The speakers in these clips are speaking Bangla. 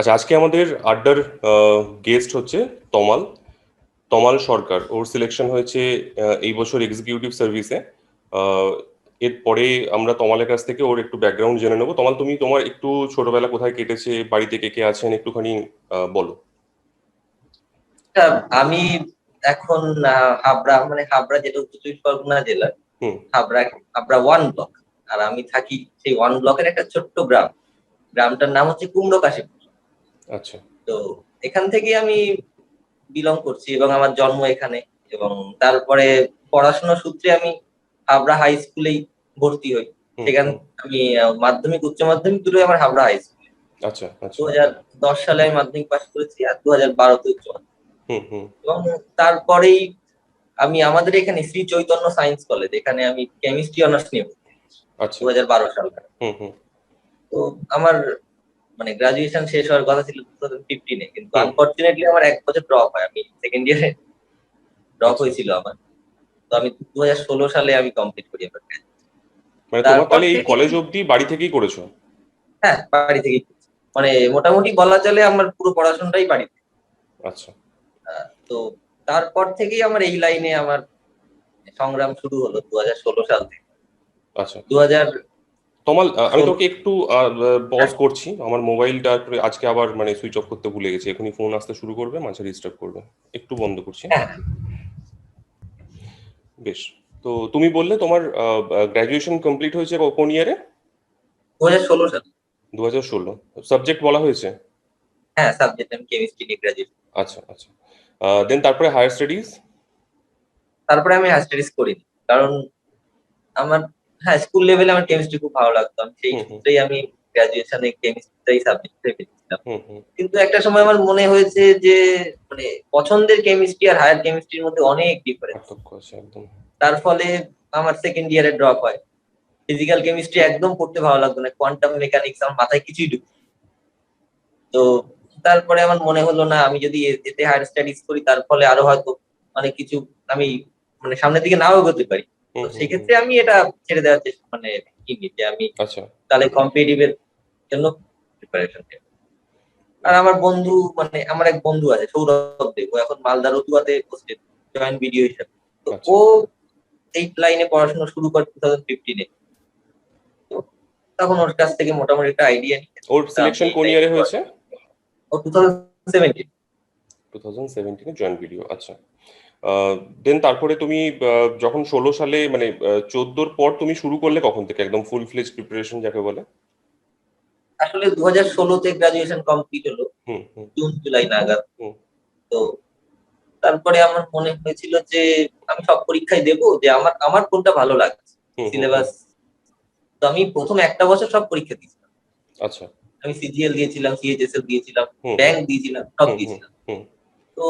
আচ্ছা, আজকে আমাদের আড্ডার গেস্ট হচ্ছে তমাল তমাল সরকার। ওর সিলেকশন হয়েছে এই বছর এক্সিকিউটিভ সার্ভিসে। এরপরে আমরা তমালের কাছ থেকে ওর একটু ব্যাকগ্রাউন্ড জেনে নেবো। তমাল, তুমি তোমার একটু ছোটবেলা কোথায় কেটেছে, বাড়িতে কে কে আছেন, একটুখানি বলো। আমি এখন হাবড়া, মানে হাবড়া যেটা উত্তর চব্বিশ পরগনা জেলার হুম। হাবড়া। হাবড়া 1 ব্লক। আর আমি থাকি সেই 1 ব্লকের একটা ছোট্ট গ্রাম। গ্রামটার নাম হচ্ছে কুমড়ো কাশীপুর। আচ্ছা। তো এখান থেকে আমি বিলং করছি এবং আমার জন্ম এখানে। এবং তারপরে পড়াশোনার সূত্রে আমি হাবড়া হাই স্কুলেই ভর্তি হই। হুম সেখান হুম। আমি মাধ্যমিক উচ্চ মাধ্যমিক দুটোই আমার হাবড়া হাই স্কুল। আচ্ছা দু আচ্ছা। হাজার দশ সালে আমি মাধ্যমিক পাস করেছি আর 2012-তে উচ্চ মাধ্যমিক। হুম হুম। এবং তারপরেই আমি আমাদের এখানে শ্রী চৈতন্য সায়েন্স কলেজ, এখানে আমি কেমিস্ট্রি অনার্স নিয়ে পড়ি আচ্ছা। 2012 সাল। হুম হুম। তো আমার মানে গ্রাজুয়েশন শেষ হওয়ার কথা ছিল 2015-এ, কিন্তু হুম। আনফরচুনেটলি আমার 1 বছর ড্রপ হয়। আমি সেকেন্ড ইয়ারে ড্রপ আচ্ছা, হয়েছিল আমার। তো আমি 2016 সালে আমি কমপ্লিট করি আমার graduation। মানে তোমার তারপর তাহলে এই থেকে কলেজ অবধি বাড়ি থেকেই করেছো? হ্যাঁ, বাড়ি থেকেই করছি। মানে মোটামুটি বলা চলে আমার পুরো পড়াশোনাটাই বাড়িতে। আচ্ছা তো তারপর থেকেই আমার এই লাইনে আমার সংগ্রাম শুরু হলো 2016 সাল থেকে। আচ্ছা। দু হাজার তমাল, আমি ষোলো তোকে একটু পজ করছি। আমার মোবাইলটা আজকে আবার মানে সুইচ অফ করতে ভুলে গেছি, এখনই ফোন আসতে শুরু করবে, মাঝে ডিস্টার্ব করবে। একটু বন্ধ করছি। হ্যাঁ, বেশ। তো তুমি বললে তোমার গ্র্যাজুয়েশন কমপ্লিট হয়েছে কোন ইয়ারে? 2016 সাল। 2016। সাবজেক্ট বলা হয়েছে? হ্যাঁ, সাবজেক্ট আমি কেমিস্ট্রি নিয়ে গ্রাজুয়েট। আচ্ছা আচ্ছা। দেন তারপরে হায়ার স্টাডিজ? তারপরে আমি হায়ার স্টাডিজ করিনি, কারণ আমার, হ্যাঁ, স্কুল লেভেলে আমার কেমিস্ট্রি খুব ভালো লাগতো। আমি সেই হুম হুম। সূত্রেই আমি গ্রাজুয়েশনে কেমিস্ট্রিটাই সাবজেক্ট ভেবেছিলাম। হুম হুম। কিন্তু একটা সময় আমার মনে হয়েছে যে মানে পছন্দের কেমিস্ট্রি আর হায়ার কেমিস্ট্রির মধ্যে অনেক ডিফারেন্স। পার্থক্য আছে একদম। তার ফলে আমার সেকেন্ড ইয়ারে ড্রপ হয়। ফিজিক্যাল কেমিস্ট্রি একদম পড়তে ভালো লাগতো না, কোয়ান্টাম মেকানিক্স আমার মাথায় কিছুই ঢুকতো না। তো তারপরে আমার মনে হলো না, আমি যদি এতে হায়ার স্টাডিজ করি তার ফলে আরো হয়তো অনেক কিছু আমি মানে সামনের দিকে নাও এগোতে পারি। তো হুম হুম হুম। সেক্ষেত্রে আমি এটা ছেড়ে দেওয়ার চেষ্টা, মানে কি যে আমি আচ্ছা। তাহলে কম্পিটিটিভ এর জন্য প্রিপারেশন নেব। আর আচ্ছা আমার বন্ধু, মানে আমার এক বন্ধু আছে সৌরভ দেব, ও এখন মালদা রতুয়াতে পোস্টেড জয়েন্ট ভিডিও হিসাবে। তো আচ্ছা। ও এই লাইনে পড়াশোনা শুরু করে 2015-এ। তো তখন ওর কাছ থেকে মোটামুটি একটা আইডিয়া নিয়ে ওর আমি সিলেকশন এই কোন লাইনে ইয়ারে হয়েছে? ও 2017। 2017 জয়েন্ট ভিডিও, আচ্ছা। দেন তারপরে তুমি যখন 16 সালে মানে 14-র পর তুমি শুরু করলে কখন থেকে একদম ফুল ফ্লেজ প্রিপারেশন যাকে বলে? আসলে 2016-তে গ্রাজুয়েশন কমপ্লিট হলো, হুম হুম। জুন জুলাই নাগাদ। হুম তো তারপরে আমার মনে হয়েছিল যে আমি সব পরীক্ষায় দেবো, যে আমার আমার কোনটা ভালো লাগছে হুম হুম। হুম। সিলেবাস। তো আমি প্রথম একটা বছর সব পরীক্ষা দিয়েছিলাম। আচ্ছা। আমি সিজিএল দিয়েছিলাম, সিএইচএসএল দিয়েছিলাম, হুম হুম। ব্যাংক দিয়েছিলাম, সব হুম হুম। দিয়েছিলাম। হুম তো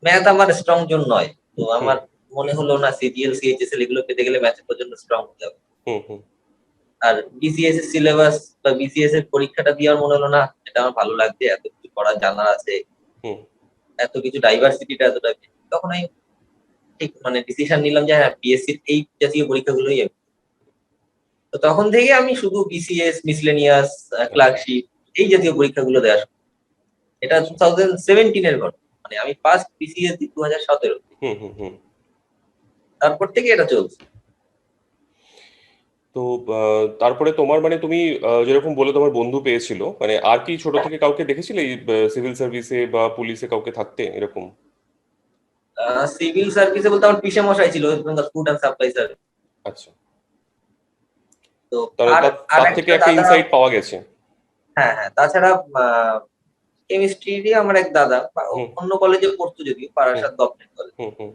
ম্যাথ আমার স্ট্রং জোন নয়। তো হুম। আমার মনে হলো না সিজিএল সিএইচএসএল এগুলো পেতে গেলে ম্যাথের পর্যন্ত স্ট্রং হতে হবে। হুম হুম। আর বিসিএস এর সিলেবাস বা বিসিএস এর পরীক্ষাটা দেওয়ার মনে হলো না এটা আমার ভালো লাগছে, এত কিছু পড়া জানা আছে, হুম। এত কিছু ডাইভার্সিটিটা এতটা বেশি। তখন আমি ঠিক মানে ডিসিশন নিলাম যে হ্যাঁ, পিএসসি এই জাতীয় পরীক্ষাগুলোই আমি। তো তখন থেকে আমি শুধু বিসিএস, মিসলেনিয়াস, আচ্ছা ক্লার্কশিপ এই জাতীয় পরীক্ষাগুলো দেওয়া শুরু। এটা আচ্ছা। 2017-এর ঘটনা। মানে আমি ফার্স্ট বিসিএস দিই 2017। হুম হুম হুম। তারপর থেকে এটা চলছে। তো তারপরে তোমার মানে তুমি যেরকম বলে তোমার বন্ধু পেয়েছিল, মানে আর কি ছোট থেকে কাউকে দেখেছিলে এই সিভিল সার্ভিসে বা পুলিশে কাউকে থাকতে এরকম? সিভিল সার্ভিসে বলতে আমার পিসে মশাই ছিল West Bengal food and supply service. আচ্ছা। তো তাহলে আর তার আর তার থেকে একটা একটা দাদা। ইনসাইট পাওয়া গেছে। হ্যাঁ, হ্যাঁ, তাছাড়া কেমিস্ট্রি আমার এক দাদা, ও হুম অন্য কলেজে পড়তো যদিও, হুম। Barasat government college. হুম হুম।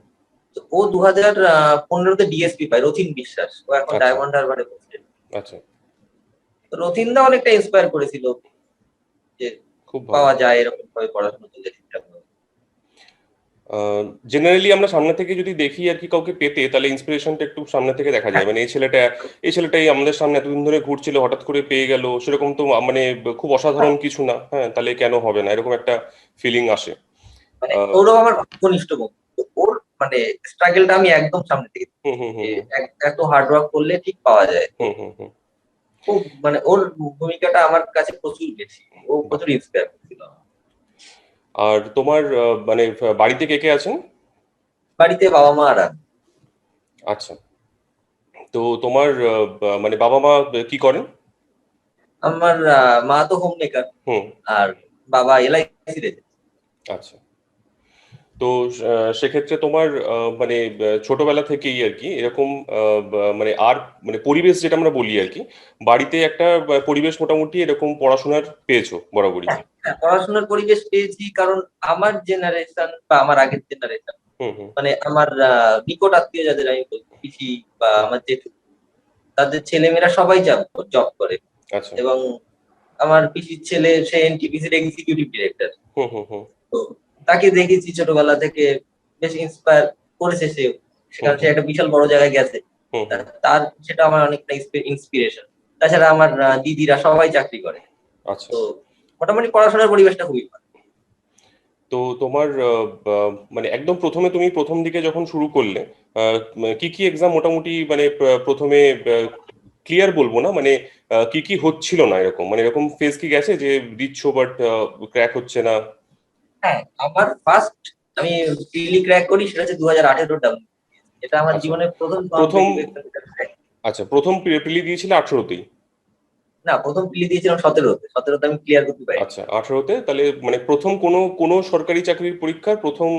তো ও 2015-তে ডিএসপি পায়, রথিন বিশ্বাস, ও এখন আচ্ছা ডায়মন্ড হারবারে পড়ছে। আচ্ছা। তো রথিন দা অনেকটা ইন্সপায়ার করেছিল যে খুব ভালো। পাওয়া যায় এরকম ভাবে পড়াশোনা করলে ঠিকঠাক ভাবে। জেনারেলি আমরা সামনে থেকে যদি দেখি আর কি কাউকে পেতে, তাহলে ইন্সপিরেশনটা একটু সামনে থেকে দেখা যায়। হ্যাঁ, মানে এই ছেলেটাই আমাদের সামনে এতদিন ধরে ঘুরছিল, হঠাৎ করে পেয়ে গেল, সেরকম তো মানে খুব হ্যাঁ, অসাধারণ কিছু না, হ্যাঁ, তাহলে কেন হবে না, এরকম একটা ফিলিং আসে। মানে আহ, সৌরভ আমার ঘনিষ্ঠ বন্ধু। তো ওর মানে স্ট্রাগলটা আমি একদম সামনে থেকে দেখি হুম হুম হুম যে হুম। এত হার্ড ওয়ার্ক করলে ঠিক পাওয়া যায়। তো হুম হুম হুম। খুব মানে ওর ভূমিকাটা আমার কাছে প্রচুর বেশি, ও বাহ। প্রচুর ইন্সপায়ার করছিল। আর তোমার মানে বাড়িতে কে কে আছেন? বাড়িতে বাবা মা আর আমি। আচ্ছা, তো তোমার মানে বাবা মা কি করেন? আমার মা তো হোম মেকার, হুম। আর বাবা এলআইসি তে। আচ্ছা, তো সেক্ষেত্রে তোমার মানে ছোটবেলা থেকেই আর কি এরকম মানে আর মানে পরিবেশ যেটা আমরা বলি আর কি, বাড়িতে একটা পরিবেশ মোটামুটি এরকম পড়াশোনার পেয়েছো বরাবরই। হ্যাঁ, হ্যাঁ, পড়াশোনার পরিবেশ পেয়েছি, কারণ আমার জেনারেশন বা আমার আগের জেনারেশন, হুম হুম মানে আমার নিকট আত্মীয় যাদের আমি বলবো, পিসি বা হুম। আমার জেঠু, তাদের ছেলেমেয়েরা সবাই জব করে। আচ্ছা। এবং আমার পিসির ছেলে, সে এনটিপিসির এক্সিকিউটিভ ডিরেক্টর। হুম হুম হুম তো তাকে দেখেছি ছোটবেলা থেকে, বেশ ইন্সপায়ার করেছে সে, হুম সেখানে সে হুম একটা বিশাল বড় জায়গায় গেছে। হুম হুম। তার সেটা আমার অনেকটা ইন্সপিরেশন। তাছাড়া আমার দিদিরা সবাই চাকরি করে। আচ্ছা, তো মোটামুটি পড়াশোনার পরিবেশটা খুবই ভালো। তো তোমার মানে একদম প্রথমে তুমি প্রথম দিকে যখন শুরু করলে কি কি এক্সাম মোটামুটি মানে প্রথমে ক্লিয়ার বলবো না, মানে কি কি হচ্ছিল না এরকম, মানে এরকম ফেজ কি গেছে যে দিচ্ছ বাট ক্র্যাক হচ্ছে না? হ্যাঁ, আমার ফার্স্ট আমি প্রিলি ক্র্যাক করি, সেটা হচ্ছে 2018 ডাব্লিউ। এটা আমার আচ্ছা, জীবনের প্রথম প্রথম, কম্পিটিটিভ এক্সাম। আচ্ছা প্রথম প্রিলি দিয়েছিলে 18তেই? না, প্রথম প্রিলি দিয়েছিলাম 17-তে। 17-তে আমি ক্লিয়ার করতে পারি। আচ্ছা 18তে, তাহলে মানে প্রথম কোনো কোনো সরকারি চাকরির পরীক্ষার প্রথম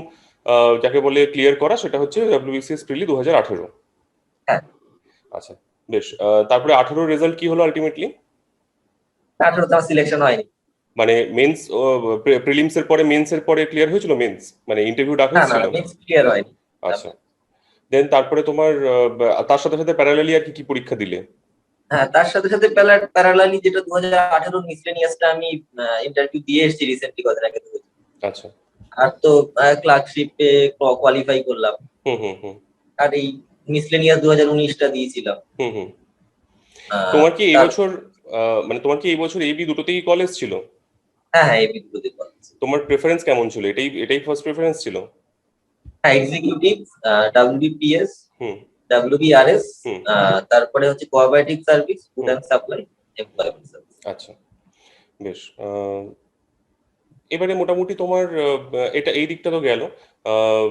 যাকে বলে ক্লিয়ার করা সেটা হচ্ছে ডব্লিউবিসিএস প্রিলি 2018। হ্যাঁ, আচ্ছা, বেশ। তারপরে 18 রেজাল্ট কি হলো আলটিমেটলি? 18-তে আমার সিলেকশন হয়নি। মানে মেন্স, প্রিলিমস এর পরে মেন্স এর পরে ক্লিয়ার হয়েছিল মেন্স, মানে ইন্টারভিউ ডাকা না, না, হয়েছিল? না, মিক্স ক্লিয়ার হয়নি। আচ্ছা, দেন তারপরে তোমার তার সাথে সাথে প্যারালালি আর কি কি পরীক্ষা দিলে? হ্যাঁ, তার সাথে সাথে প্যারালালি যেটা 2018 মিসলেনিয়াসটা আমি ইন্টারভিউ দিয়ে এসেছি রিসেন্টলি, কদিন আগে। আচ্ছা। আর তো ক্লার্কশিপে কোয়ালিফাই করলাম। হুম হুম হুম আর এই মিসলেনিয়াস 2019টা দিয়েছিলাম। হুম হুম। আহ, তোমার কি এই তার বছর মানে তোমার কি এই বছর এবি দুটোতেই কলেজ ছিল? হ্যাঁ, হ্যাঁ, এই বিদ্যুৎ কলেজ। তোমার প্রেফারেন্স কেমন ছিল? এটাই এটাই ফার্স্ট প্রেফারেন্স ছিল? হ্যাঁ, এক্সিকিউটিভ, ডাব্লিউবিপিএস, হুম ডাব্লিউবিআরএস, হুম। তারপরে হচ্ছে cooperative service, food hmm. And supply, employment service. আচ্ছা, বেশ। এবারে মোটামুটি তোমার এটা এই দিকটা তো গেল, আহ,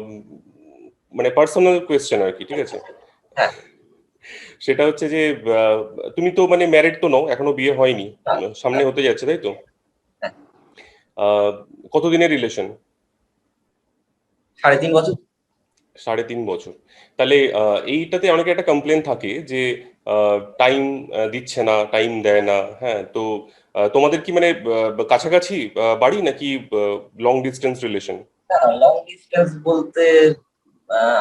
মানে পার্সোনাল কোয়েশ্চেন আর কি, ঠিক আছে? হ্যাঁ, সেটা হচ্ছে যে আহ, তুমি তো মানে ম্যারিড তো নও, এখনো বিয়ে হয়নি, হ্যাঁ, সামনে হ্যাঁ, হতে যাচ্ছে তাই তো? হ্যাঁ। আহ, কতদিনের রিলেশন? 3.5 বছর। 3.5 বছর। তাহলে এইটাতে অনেকে একটা কমপ্লেন থাকে যে টাইম দিচ্ছে না, টাইম দেয় না, হ্যাঁ, তো তোমাদের কি মানে কাছাকাছি বাড়ি নাকি long distance relation? Long distance বলতে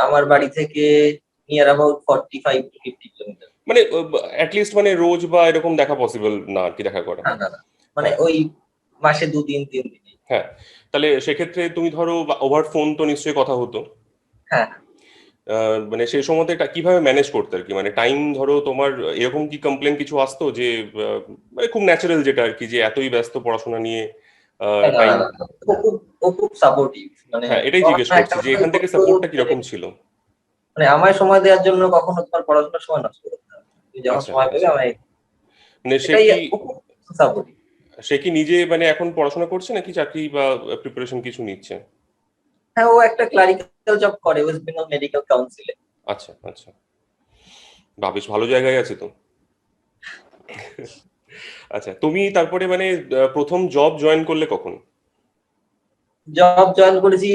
আমার বাড়ি থেকে নিয়ার অ্যাবাউট 45 to 50 কিলোমিটার। মানে অ্যাটলিস্ট মানে রোজ বা এরকম দেখা পসিবল না আর কি, দেখা করা? না, না, না, মানে হ্যাঁ ওই মাসে 2 দিন 3 দিন। হ্যাঁ। তাহলে সেক্ষেত্রে তুমি ধরো ওভার ফোন তো নিশ্চয়ই কথা হতো। হ্যাঁ, মানে সেই সময়তে কিভাবে ম্যানেজ করতে আর কি, মানে টাইম ধরো তোমার এরকম কি কমপ্লেন কিছু আসতো যে মানে খুব ন্যাচারাল যেটা আর কি, যে এতই ব্যস্ত পড়াশোনা নিয়ে হ্যাঁ, না, না, টাইম? না, ও খুব সাপোর্টিভ। মানে হ্যাঁ, এটাই ও জিজ্ঞেস আমার করছি একটা যে সময় এখান থেকে বলতো সাপোর্টটা যে, কিরকম ছিল? মানে আমায় সময় দেওয়ার জন্য কখনো তোমার পড়াশোনার সময় নষ্ট করতে হবে না। তুমি যখন আচ্ছা সময় পেবে আচ্ছা। আমায়। মানে সে এটাই কি, ও খুব সাপোর্টিভ। সে কি নিজে মানে এখন পড়াশোনা করছে নাকি চাকরি বা প্রিপারেশন কিছু নিচ্ছে? হ্যাঁ, ও একটা ক্লারিক্যাল জব করে ওয়েস্ট বেঙ্গল মেডিকেল কাউন্সিলে। আচ্ছা আচ্ছা, বা বেশ ভালো জায়গায় আছে তো। আচ্ছা, তুমি তারপরে মানে প্রথম জব জয়েন করলে কখন? জব জয়েন করেছি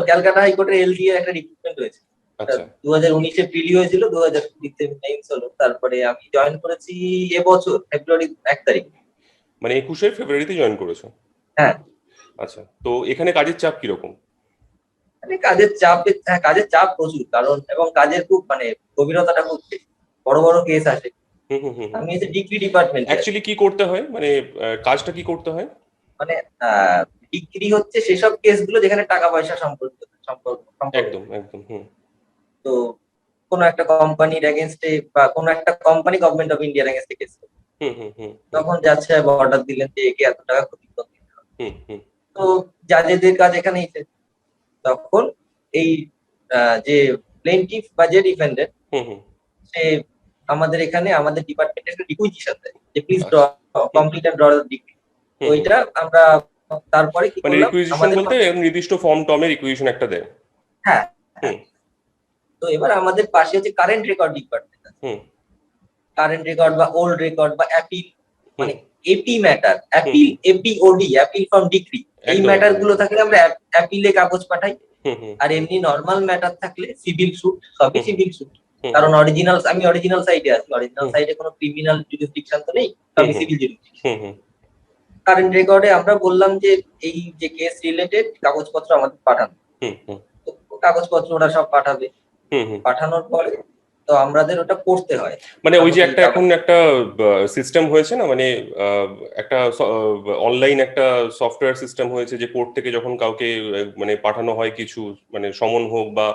ক্যালকাটা হাইকোর্টের এলডি এর একটা রিক্রুটমেন্ট হয়েছে। আচ্ছা, 2019-এ প্রিলি হয়েছিল, 2020-তে মেইনস হলো। তারপরে আমি জয়েন করেছি এবছর ফেব্রুয়ারি 1 তারিখ। মানে 21শে ফেব্রুয়ারিতে জয়েন করেছো? হ্যাঁ, আচ্ছা, তো এখানে কাজের চাপ কিরকম? মানে কাজের চাপ প্রচুর, কারণ এবং কাজের খুব মানে গভীরতাটা খুব বেশি। বড় বড় কেস আসে। হুম হুম হুম হুম। আমি হচ্ছে ডিগ্রি ডিপার্টমেন্টে আছি। অ্যাকচুয়ালি কি করতে হয়, মানে কাজটা কি করতে হয়? মানে ডিগ্রি হচ্ছে সেসব কেসগুলো যেখানে টাকা পয়সা সম্পর্ক। একদম একদম, হুম তো কোনো একটা কোম্পানির এগেনস্টে বা কোনো একটা কোম্পানি গভর্নমেন্ট অফ ইন্ডিয়ার এগেনস্টে কেস, হুম হুম হুম হুম তখন যাচ্ছে অর্ডার দিলেন যে একে এত টাকা ক্ষতিপূরণ দিতে হবে। হুম হুম তো জাজেদের কাজ এখানেই শেষ। তখন এই যে প্লেনটিফ বা যে ডিফেন্ডেন্ট, হুম হুম সে আমাদের এখানে আমাদের ডিপার্টমেন্টে একটা রিকুইজিশন দেয় যে প্লিজ আচ্ছা। Complete and draw degree. হুম, হুম। ওইটা আমরা তারপরে কি মানে করলাম রিকুইজিশন আমাদের বলতে নির্দিষ্ট ফর্ম টর্মের রিকুইজিশন একটা দেয়। হ্যাঁ হ্যাঁ। হুম, তো এবার আমাদের পাশে হচ্ছে কারেন্ট রেকর্ড ডিপার্টমেন্ট আছে। হুম, কারেন্ট রেকর্ড বা ওল্ড রেকর্ড বা অ্যাপিল, হুম, মানে এপি ম্যাটার, হুম, অ্যাপিল হুম। এপিওডি অ্যাপিল ফ্রম ডিক্রি, এই একদম, ম্যাটার একদম, গুলো একদম। থাকলে আমরা অ্যাপিলে কাগজ পাঠাই। হুম, হুম, আর এমনি নর্মাল ম্যাটার থাকলে সিভিল স্যুট, সবই হুম, হুম, সিভিল স্যুট। হুম, কারণ আমি অরিজিনাল সাইডে আছি, অরিজিনাল হুম, সাইডে কোনো ক্রিমিনাল জুরিসডিকশন তো নেই, হুম, সবই হুম, সিভিল জুরিসডিকশন। হুম, হুম, কারেন্ট রেকর্ডে আমরা বললাম যে এই যে কেস রিলেটেড কাগজপত্র আমাদের পাঠানো, হুম, হুম, তো কাগজপত্র ওরা সব পাঠাবে। হুম, হুম। পাঠানোর পরে তো আমাদের ওটা পড়তে হয় মানে ওই যে মোটামুটি একটা এখন কাগজ। একটা সিস্টেম হয়েছে না, মানে একটা অনলাইন একটা সফটওয়্যার সিস্টেম হয়েছে যে কোর্ট থেকে যখন কাউকে মানে পাঠানো হয় কিছু, মানে সমন হোক বা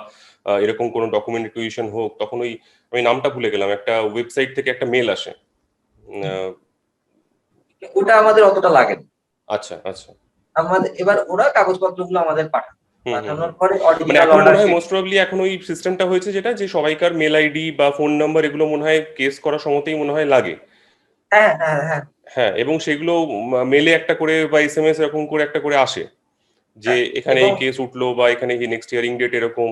এরকম কোনো ডকুমেন্ট রিকুইজিশন হোক, তখন ওই আমি নামটা ভুলে গেলাম, একটা ওয়েবসাইট থেকে একটা মেল আসে। আহ, ওটা আমাদের অতটা লাগে না। আচ্ছা, আচ্ছা। আমাদের এবার ওরা কাগজপত্রগুলো আমাদের পাঠায়, হুম, হুম, পাঠানোর হুম। পরে মানে অরিজিনাল এখন অর্ডার মনে হয় শিট। মোস্ট প্রবাবলি এখন ওই সিস্টেমটা হয়েছে যেটা, যে সবাইকার মেল আইডি বা ফোন নাম্বার এগুলো মনে হয় কেস করার সময়তেই মনে হয় লাগে। হ্যাঁ হ্যাঁ হ্যাঁ হ্যাঁ, এবং সেগুলো মেলে একটা করে বা এসএমএস এরকম করে একটা করে আসে যে হ্যাঁ। এখানে এবং এই কেস উঠলো বা এখানে নেক্সট হিয়ারিং ডেট এরকম।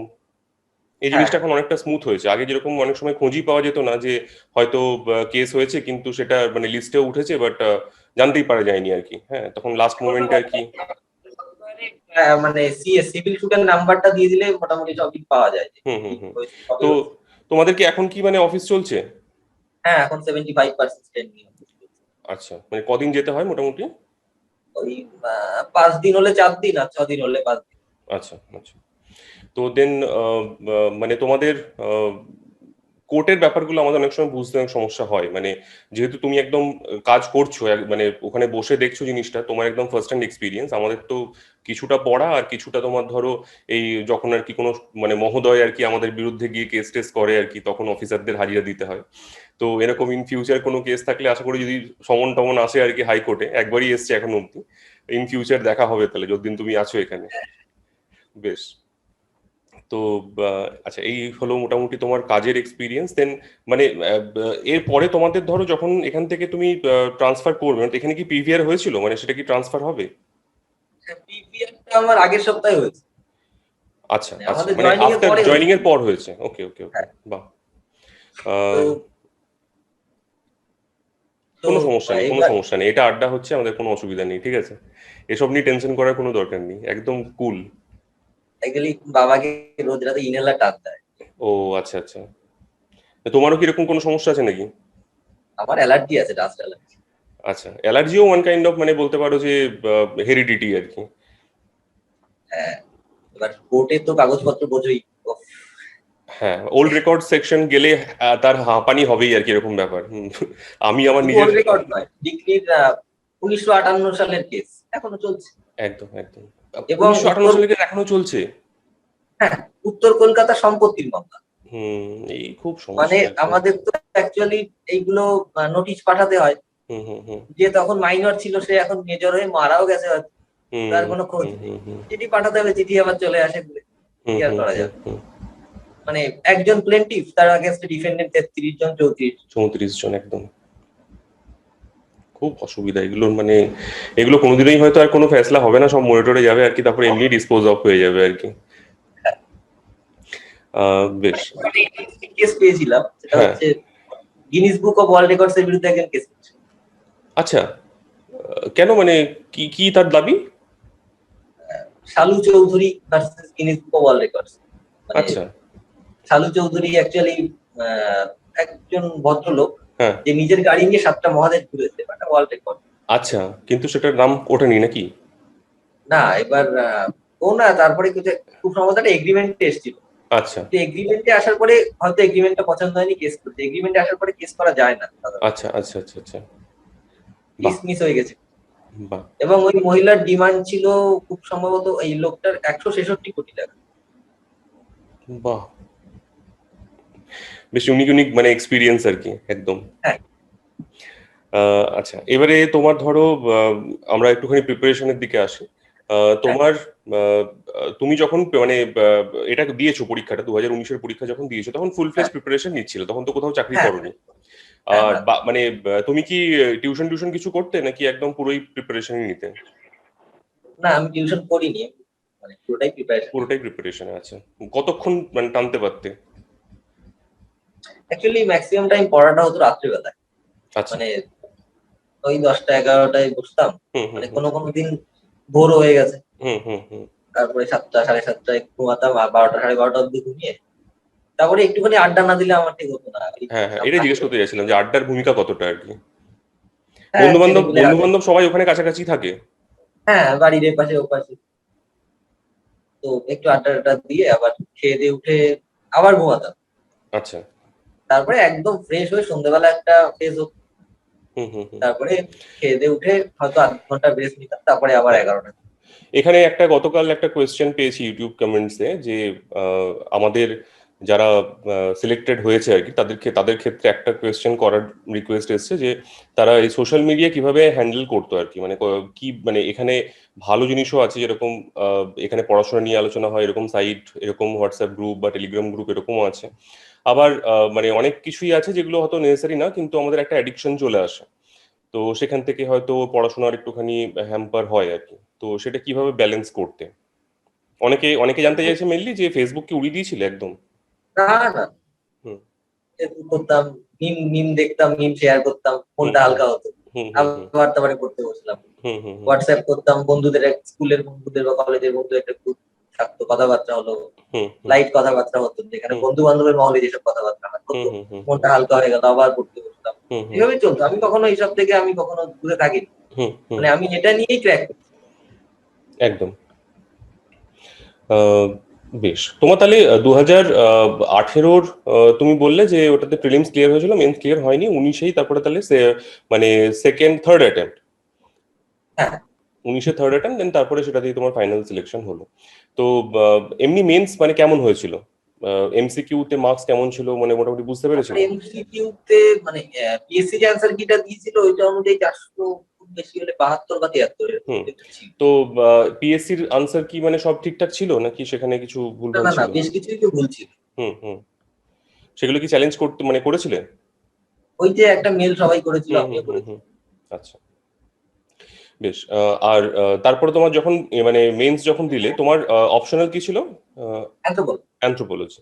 এই হ্যাঁ জিনিসটা এখন অনেকটা স্মুথ হয়েছে। আগে যেরকম অনেক সময় খোঁজই পাওয়া যেত না, যে হয়তো কেস হয়েছে কিন্তু সেটা মানে লিস্টেও উঠেছে বাট জানতেই পারা যায়নি আর কি। হ্যাঁ, তখন লাস্ট মোমেন্টে আর কি। মানে সিভিল স্যুটের নাম্বারটা দিয়ে দিলে মোটামুটি সবই পাওয়া যায় যে হুম, কি হুম, হুম। হয়েছে, কবে তো হয়েছে। তোমাদের কি এখন কি মানে অফিস চলছে? হ্যাঁ, এখন 75% ট্রেনিং। আচ্ছা, মানে কদিন যেতে হয় মোটামুটি? ওই 5 দিন হলে 4 দিন, আর 6 দিন হলে 5 দিন। আচ্ছা, আচ্ছা। তো দেন মানে তোমাদের কোর্টের ব্যাপারগুলো আমাদের অনেক সময় বুঝতে অনেক সমস্যা হয়, মানে যেহেতু তুমি একদম কাজ করছো, মানে ওখানে বসে দেখছো জিনিসটা, তোমার একদম ফার্স্ট হ্যান্ড এক্সপিরিয়েন্স। আমাদের তো কিছুটা পড়া আর কিছুটা তোমার ধরো এই যখন আর কি কোনো মানে মহোদয় আর কি আমাদের বিরুদ্ধে গিয়ে কেস টেস করে আর কি, তখন অফিসারদের হাজিরা দিতে হয়। তো এরকম ইন ফিউচার কোনো কেস থাকলে আশা করি যদি সমন টমন আসে আর কি হাইকোর্টে, একবারই এসছে এখন অব্দি, ইন ফিউচার দেখা হবে তাহলে যতদিন তুমি আছো এখানে। বেশ। তো আচ্ছা, এই হলো মোটামুটি তোমার কাজের এক্সপিরিয়েন্স। দেন মানে এরপরে তোমাদের ধরো যখন এখান থেকে তুমি ট্রান্সফার করবে, মানে এখানে কি পিভিআর হয়েছিল, মানে সেটা কি ট্রান্সফার হবে? পিপিআরটা আমার আগের সপ্তাহে হয়েছে, আচ্ছা, মানে আচ্ছা, আমাদের মানে জয়েনিং এর আফটার পরে জয়নিং হয়েছে। এর পর হয়েছে। ওকে, ওকে, ওকে, হ্যাঁ। বাহ। তো আহ, তো কোনো সমস্যা নেই, কোনো এবার সমস্যা নেই, এটা আড্ডা হচ্ছে, আমাদের কোনো অসুবিধা নেই, ঠিক আছে। এসব নিয়ে টেনশন করার কোনো দরকার নেই, একদম কুল। অ্যাকচুয়ালি বাবাকে রোজ রাতে ইনহেলার টান দেয়। ও আচ্ছা, আচ্ছা। তোমারও কি এরকম কোনো সমস্যা আছে নাকি? আমার অ্যালার্জি আছে, ডাস্ট অ্যালার্জি। আচ্ছা, অ্যালার্জিও ওয়ান কাইন্ড অফ, মানে বলতে পারো যে হেরিডিটি আর কি। হ্যাঁ, এবার কোর্টে তো কাগজপত্র বোঝোই। উফ, হ্যাঁ, ওল্ড রেকর্ড সেকশন গেলে তার হাঁপানি হবেই আর কি, এরকম ব্যাপার। আমি আমার শুধু নিজের। ওল্ড রেকর্ড নয়, ডিগ্রির 1958 সালের কেস এখনো চলছে। একদম, একদম। এবং 1958 উত্তর, সালে থেকে এখনো চলছে? হ্যাঁ, উত্তর কলকাতা সম্পত্তির মামলা। এই খুব মানে সমস্যা একদম। আমাদের তো অ্যাকচুয়ালি এইগুলো নোটিশ পাঠাতে হয়, হুম, হুম, হুম, যে তখন মাইনর ছিল সে এখন মেজর হয়ে মারাও গেছে হয়তো, হুম, তার কোনো খোঁজ হুম, নেই। হুম, হুম, চিঠি পাঠাতে হবে, চিঠি আবার চলে আসে ঘুরে, হুম, কি আর হুম, করা হুম, যাবে। হুম। মানে একজন প্লেন্টিফ, তার আগেন্স্টে ডিফেন্ডেন্ট 33 জন 34 জন। 34 জন একদম। খুব অসুবিধা এগুলোর, মানে এগুলো কোনোদিনই হয়তো আর কোনো ফেসলা হবে না, সব মনিটরে যাবে আর কি, তারপরে এমনি ডিসপোজ অফ হয়ে যাবে আর কি। বেশ। কেস পেয়েছিলাম, সেটা হ্যাঁ। হচ্ছে Guinness book of world records এর বিরুদ্ধে একজন কেস করছে। আচ্ছা, কেন, মানে কি কি তার দাবি? Shalu Chowdhury versus Guinness book of world records. মানে আচ্ছা। শালু চৌধুরী অ্যাকচুয়ালি একজন ভদ্রলোক, হ্যাঁ। যে নিজের গাড়ি নিয়ে 7টা মহাদেশ ঘুরেছে, একটা ওয়ার্ল্ড রেকর্ড। আচ্ছা, কিন্তু সেটার নাম ওঠেনি নাকি? না, এবার ও না, তারপরে খুব সম্ভবত একটা এগ্রিমেন্টে এসেছিল। আচ্ছা, এগ্রিমেন্টে আসার পরে হয়তো এগ্রিমেন্টটা পছন্দ হয়নি, কেস করতে। এগ্রিমেন্টে আসার পরে কেস করা যায় না, আচ্ছা, আচ্ছা, আচ্ছা, আচ্ছা। বাহ, ডিসমিস হয়ে গেছে। বাহ, এবং ওই মহিলার ডিমান্ড ছিল খুব সম্ভবত এই লোকটার 166 কোটি টাকা। বাহ। বেশ ইউনিক ইউনিক মানে এক্সপিরিয়েন্স আর কি, একদম। হ্যাঁ আচ্ছা, এবারে তোমার ধরো আমরা একটুখানি প্রিপারেশনের দিকে আসি। হ্যাঁ তোমার আহ, তুমি যখন মানে এটা দিয়েছো পরীক্ষাটা, 2019-এর পরীক্ষা যখন দিয়েছো, তখন ফুল ফ্লেজ হ্যাঁ প্রিপারেশন নিচ্ছিল, তখন তো কোথাও চাকরি হ্যাঁ করোনি। হ্যাঁ, আর রাত। মানে তুমি কি টিউশন কিছু করতে নাকি একদম পুরোই প্রিপারেশনই নিতে? না, আমি টিউশন করিনি, মানে পুরোটাই প্রিপারেশন। পুরোটাই প্রিপারেশনে আছে। কতক্ষণ মানে টানতে পারতে? অ্যাকচুয়ালি ম্যাক্সিমাম টাইম পড়াটা হতো রাত্রিবেলায়। আচ্ছা। মানে ওই 10টা 11টায় বসতাম। হুম হুম মানে হুম কোনো দিন ভোরও হয়ে গেছে। হুম হুম হুম। তারপরে 7টা 7:30টায় ঘুমাতাম, আর 12টা 12:30 অব্দি ঘুমিয়ে তারপরে একটুখানি আড্ডা না দিলে আমার ঠিক হতো না। এই হ্যাঁ হ্যাঁ, সব এটাই জিজ্ঞেস থাকতো। করতে চাইছিলাম যে আড্ডার ভূমিকা কতটা আর কি। হ্যাঁ, বন্ধু বান্ধব ছেলেপিলে বন্ধু আছে। বান্ধব সবাই ওখানে কাছাকাছি থাকে? হ্যাঁ, বাড়ির এপাশে ওপাশে। তো একটু আড্ডা দিয়ে আবার খেয়ে দিয়ে উঠে আবার ঘুমাতাম। আচ্ছা। তারপরে একদম ফ্রেশ হয়ে সন্ধ্যেবেলা একটা ফ্রেশ হতো। হুম হুম হুম। তারপরে খেয়ে দিয়ে উঠে হয়তো 1/2 ঘন্টা রেস্ট নিতাম, তারপরে আবার হ্যাঁ, 11টা। এখানে গতকাল একটা কোয়েশ্চেন পেয়েছি ইউটিউব কমেন্টসে যে আমাদের যারা সিলেক্টেড হয়েছে আর কি তাদের ক্ষেত্রে একটা কোয়েশ্চেন করার রিকোয়েস্ট এসেছে যে তারা এই সোশ্যাল মিডিয়া কিভাবে হ্যান্ডেল করতো আর কি, মানে কি মানে এখানে ভালো জিনিসও আছে যেরকম এখানে পড়াশোনা নিয়ে আলোচনা হয় এরকম সাইট, এরকম হোয়াটসঅ্যাপ গ্রুপ বা টেলিগ্রাম গ্রুপ এরকমও আছে। আবার মানে অনেক কিছুই আছে যেগুলো হয়তো নেসেসারি না, কিন্তু আমাদের একটা অ্যাডিকশন চলে আসে। তো সেখান থেকে হয়তো পড়াশোনার একটুখানি হ্যাম্পার হয় আর কি। তো সেটা কিভাবে ব্যালেন্স করতে? অনেকে অনেকে জানতে চাইছে মেনলি যে ফেসবুক কি উড়িয়ে দিয়েছিলে একদম? না, না, হুম ফেসবুক করতাম, মিম মিম দেখতাম, মিম শেয়ার করতাম, হুম মনটা হুম হালকা হতো। হুম হুম হুম আবার তারপরে পড়তে বসলাম। হুম হুম হুম হোয়াটসঅ্যাপ করতাম বন্ধুদের, স্কুলের বন্ধুদের বা কলেজের বন্ধু একটা গ্রুপ থাকতো, কথাবার্তা হলো, হুম হুম লাইট কথাবার্তা হতো, যেখানে হুম বন্ধু বান্ধবের মহলে যেসব কথাবার্তা হয় হুম হতো। হুম হুম মনটা হালকা হয়ে গেল, আবার পড়তে বসতাম। হুম হুম এভাবেই চলতো। আমি কখনো দূরে থাকিনি। হুম হুম। মানে আমি এটা নিয়েই ক্র্যাক করছি। একদম। আহ, বেশ, তোমার তাহলে 2018-র তুমি বললে যে ওটাতে প্রিলিমস ক্লিয়ার হয়েছিল, মেন্স ক্লিয়ার হয়নি, 19-এই তারপরে তাহলে মানে সেকেন্ড থার্ড অ্যাটেম্প্ট, হ্যাঁ, 19-এ থার্ড অ্যাটেম্প, দেন তারপরে সেটা দিয়ে তোমার ফাইনাল সিলেকশন হলো। তো এমনি মেন্স মানে কেমন হয়েছিল? এমসিকিউ তে মার্কস কেমন ছিল, মানে মোটামুটি বুঝতে আমার পেরেছিলে? এমসিকিউ তে মানে পিএসসি যে অ্যান্সার কিটা দিয়েছিল ওইটা অনুযায়ী 400, খুব বেশি হলে 72 বা 73 এরকম হুম। কিছু ছিল। তো পিএসসির আনসার কি মানে সব ঠিকঠাক ছিল নাকি সেখানে কিছু না, ভুলভাল না, না, ছিল? বেশ কিছুই তো ভুল ছিল। হুম হুম। সেগুলো কি চ্যালেঞ্জ করতে মানে করেছিলে? ওই যে একটা মেল সবাই করেছিল, হুম হুম আমিও হুম করেছি। হুম। আচ্ছা। বেশ, আর তারপরে তোমার যখন মানে মেন্স যখন দিলে তোমার অপশনাল কি ছিল? এত বল। অ্যানথ্রোপোলজি।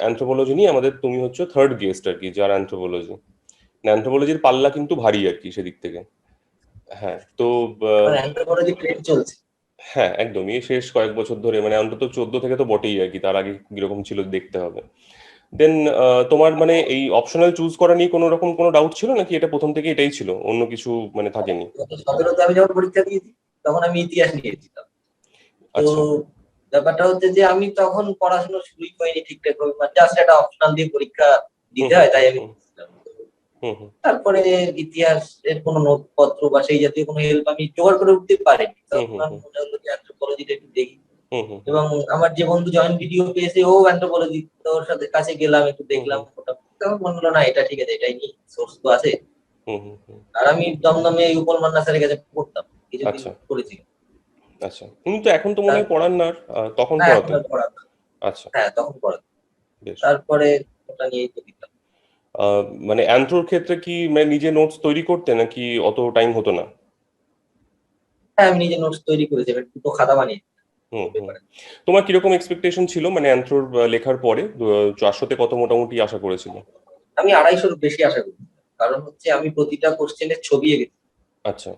অ্যানথ্রোপোলজি নিয়ে আমাদের তুমি হচ্ছে থার্ড গেস্ট আর কি যার অ্যানথ্রোপোলজি। অ্যানথ্রোপোলজির পাল্লা কিন্তু ভারী আর কি সেদিক থেকে। হ্যাঁ তো এখন অ্যান্থ্রোপোলজি ট্রেন্ড চলছে। হ্যাঁ একদমই, শেষ কয়েক বছর ধরে মানে অন্তত 14 থেকে তো বটেই আর কি, তার আগে কিরকম ছিল দেখতে হবে। দেন তোমার মানে এই অপশনাল চুজ করা নিয়ে কোনো রকম কোনো ডাউট ছিল নাকি এটা প্রথম থেকে এটাই ছিল, অন্য কিছু মানে থাকেনি? 2017-তে আমি যখন পরীক্ষা দিয়েছি তখন আমি ইতিহাস নিয়েছিলাম। তো আচ্ছা। ব্যাপারটা হচ্ছে যে আমি তখন পড়াশোনা শুরুই করিনি ঠিকঠাক ভাবে, জাস্ট একটা অপশনাল দিয়ে পরীক্ষা হুম দিতে হুম হয় তাই আমি হুম দিয়েছিলাম। তো হুম হুম তারপরে ইতিহাসের কোনো নোটপত্র বা সেই জাতীয় কোনো হেল্প আমি জোগাড় করে উঠতে পারিনি। হুম তখন হুম আমি হুম মনে হলো যে অ্যানথ্রোপোলজিটা একটু দেখি। হুম হুম হুম এবং আমার যে বন্ধু জয়েন্ট ভিডিও পেয়েছে ও অ্যানথ্রোপোলজি, তো ওর সাথে কাছে গেলাম, একটু হুম দেখলাম হুম ওটা। তখন মনে হলো না এটা ঠিক আছে, এটাই নিই, সোর্স তো আছে। হুম হুম হুম। আর আমি দমদমে এই উপল মান্না স্যারের কাছে পড়তাম, কিছুদিন আচ্ছা পড়েছি। আচ্ছা, উনি তো এখন তো মনে তার হয় পড়ান না আর, তখন না, এখন পড়াতেন। আর পড়াতাম। আচ্ছা। হ্যাঁ, তখন পড়াতাম। বেশ। তারপরে ওটা নিয়েই তো দিতাম। মানে অ্যান্থ্রোর ক্ষেত্রে কি মানে নিজে নোটস তৈরি করতে নাকি অত টাইম হতো না? হ্যাঁ, আমি নিজে নোটস তৈরি করেছি, এবার দুটো খাতা বানিয়েছি হুম হুম। পেপারে। তোমার কিরকম এক্সপেকটেশন ছিল মানে অ্যান্থ্রোর লেখার পরে? 400-তে কত মোটামুটি আশা করেছিল? আমি 250-র বেশি আশা করি। কারণ হচ্ছে আমি প্রতিটা কোশ্চেনের ছবি এঁকেছি। আচ্ছা।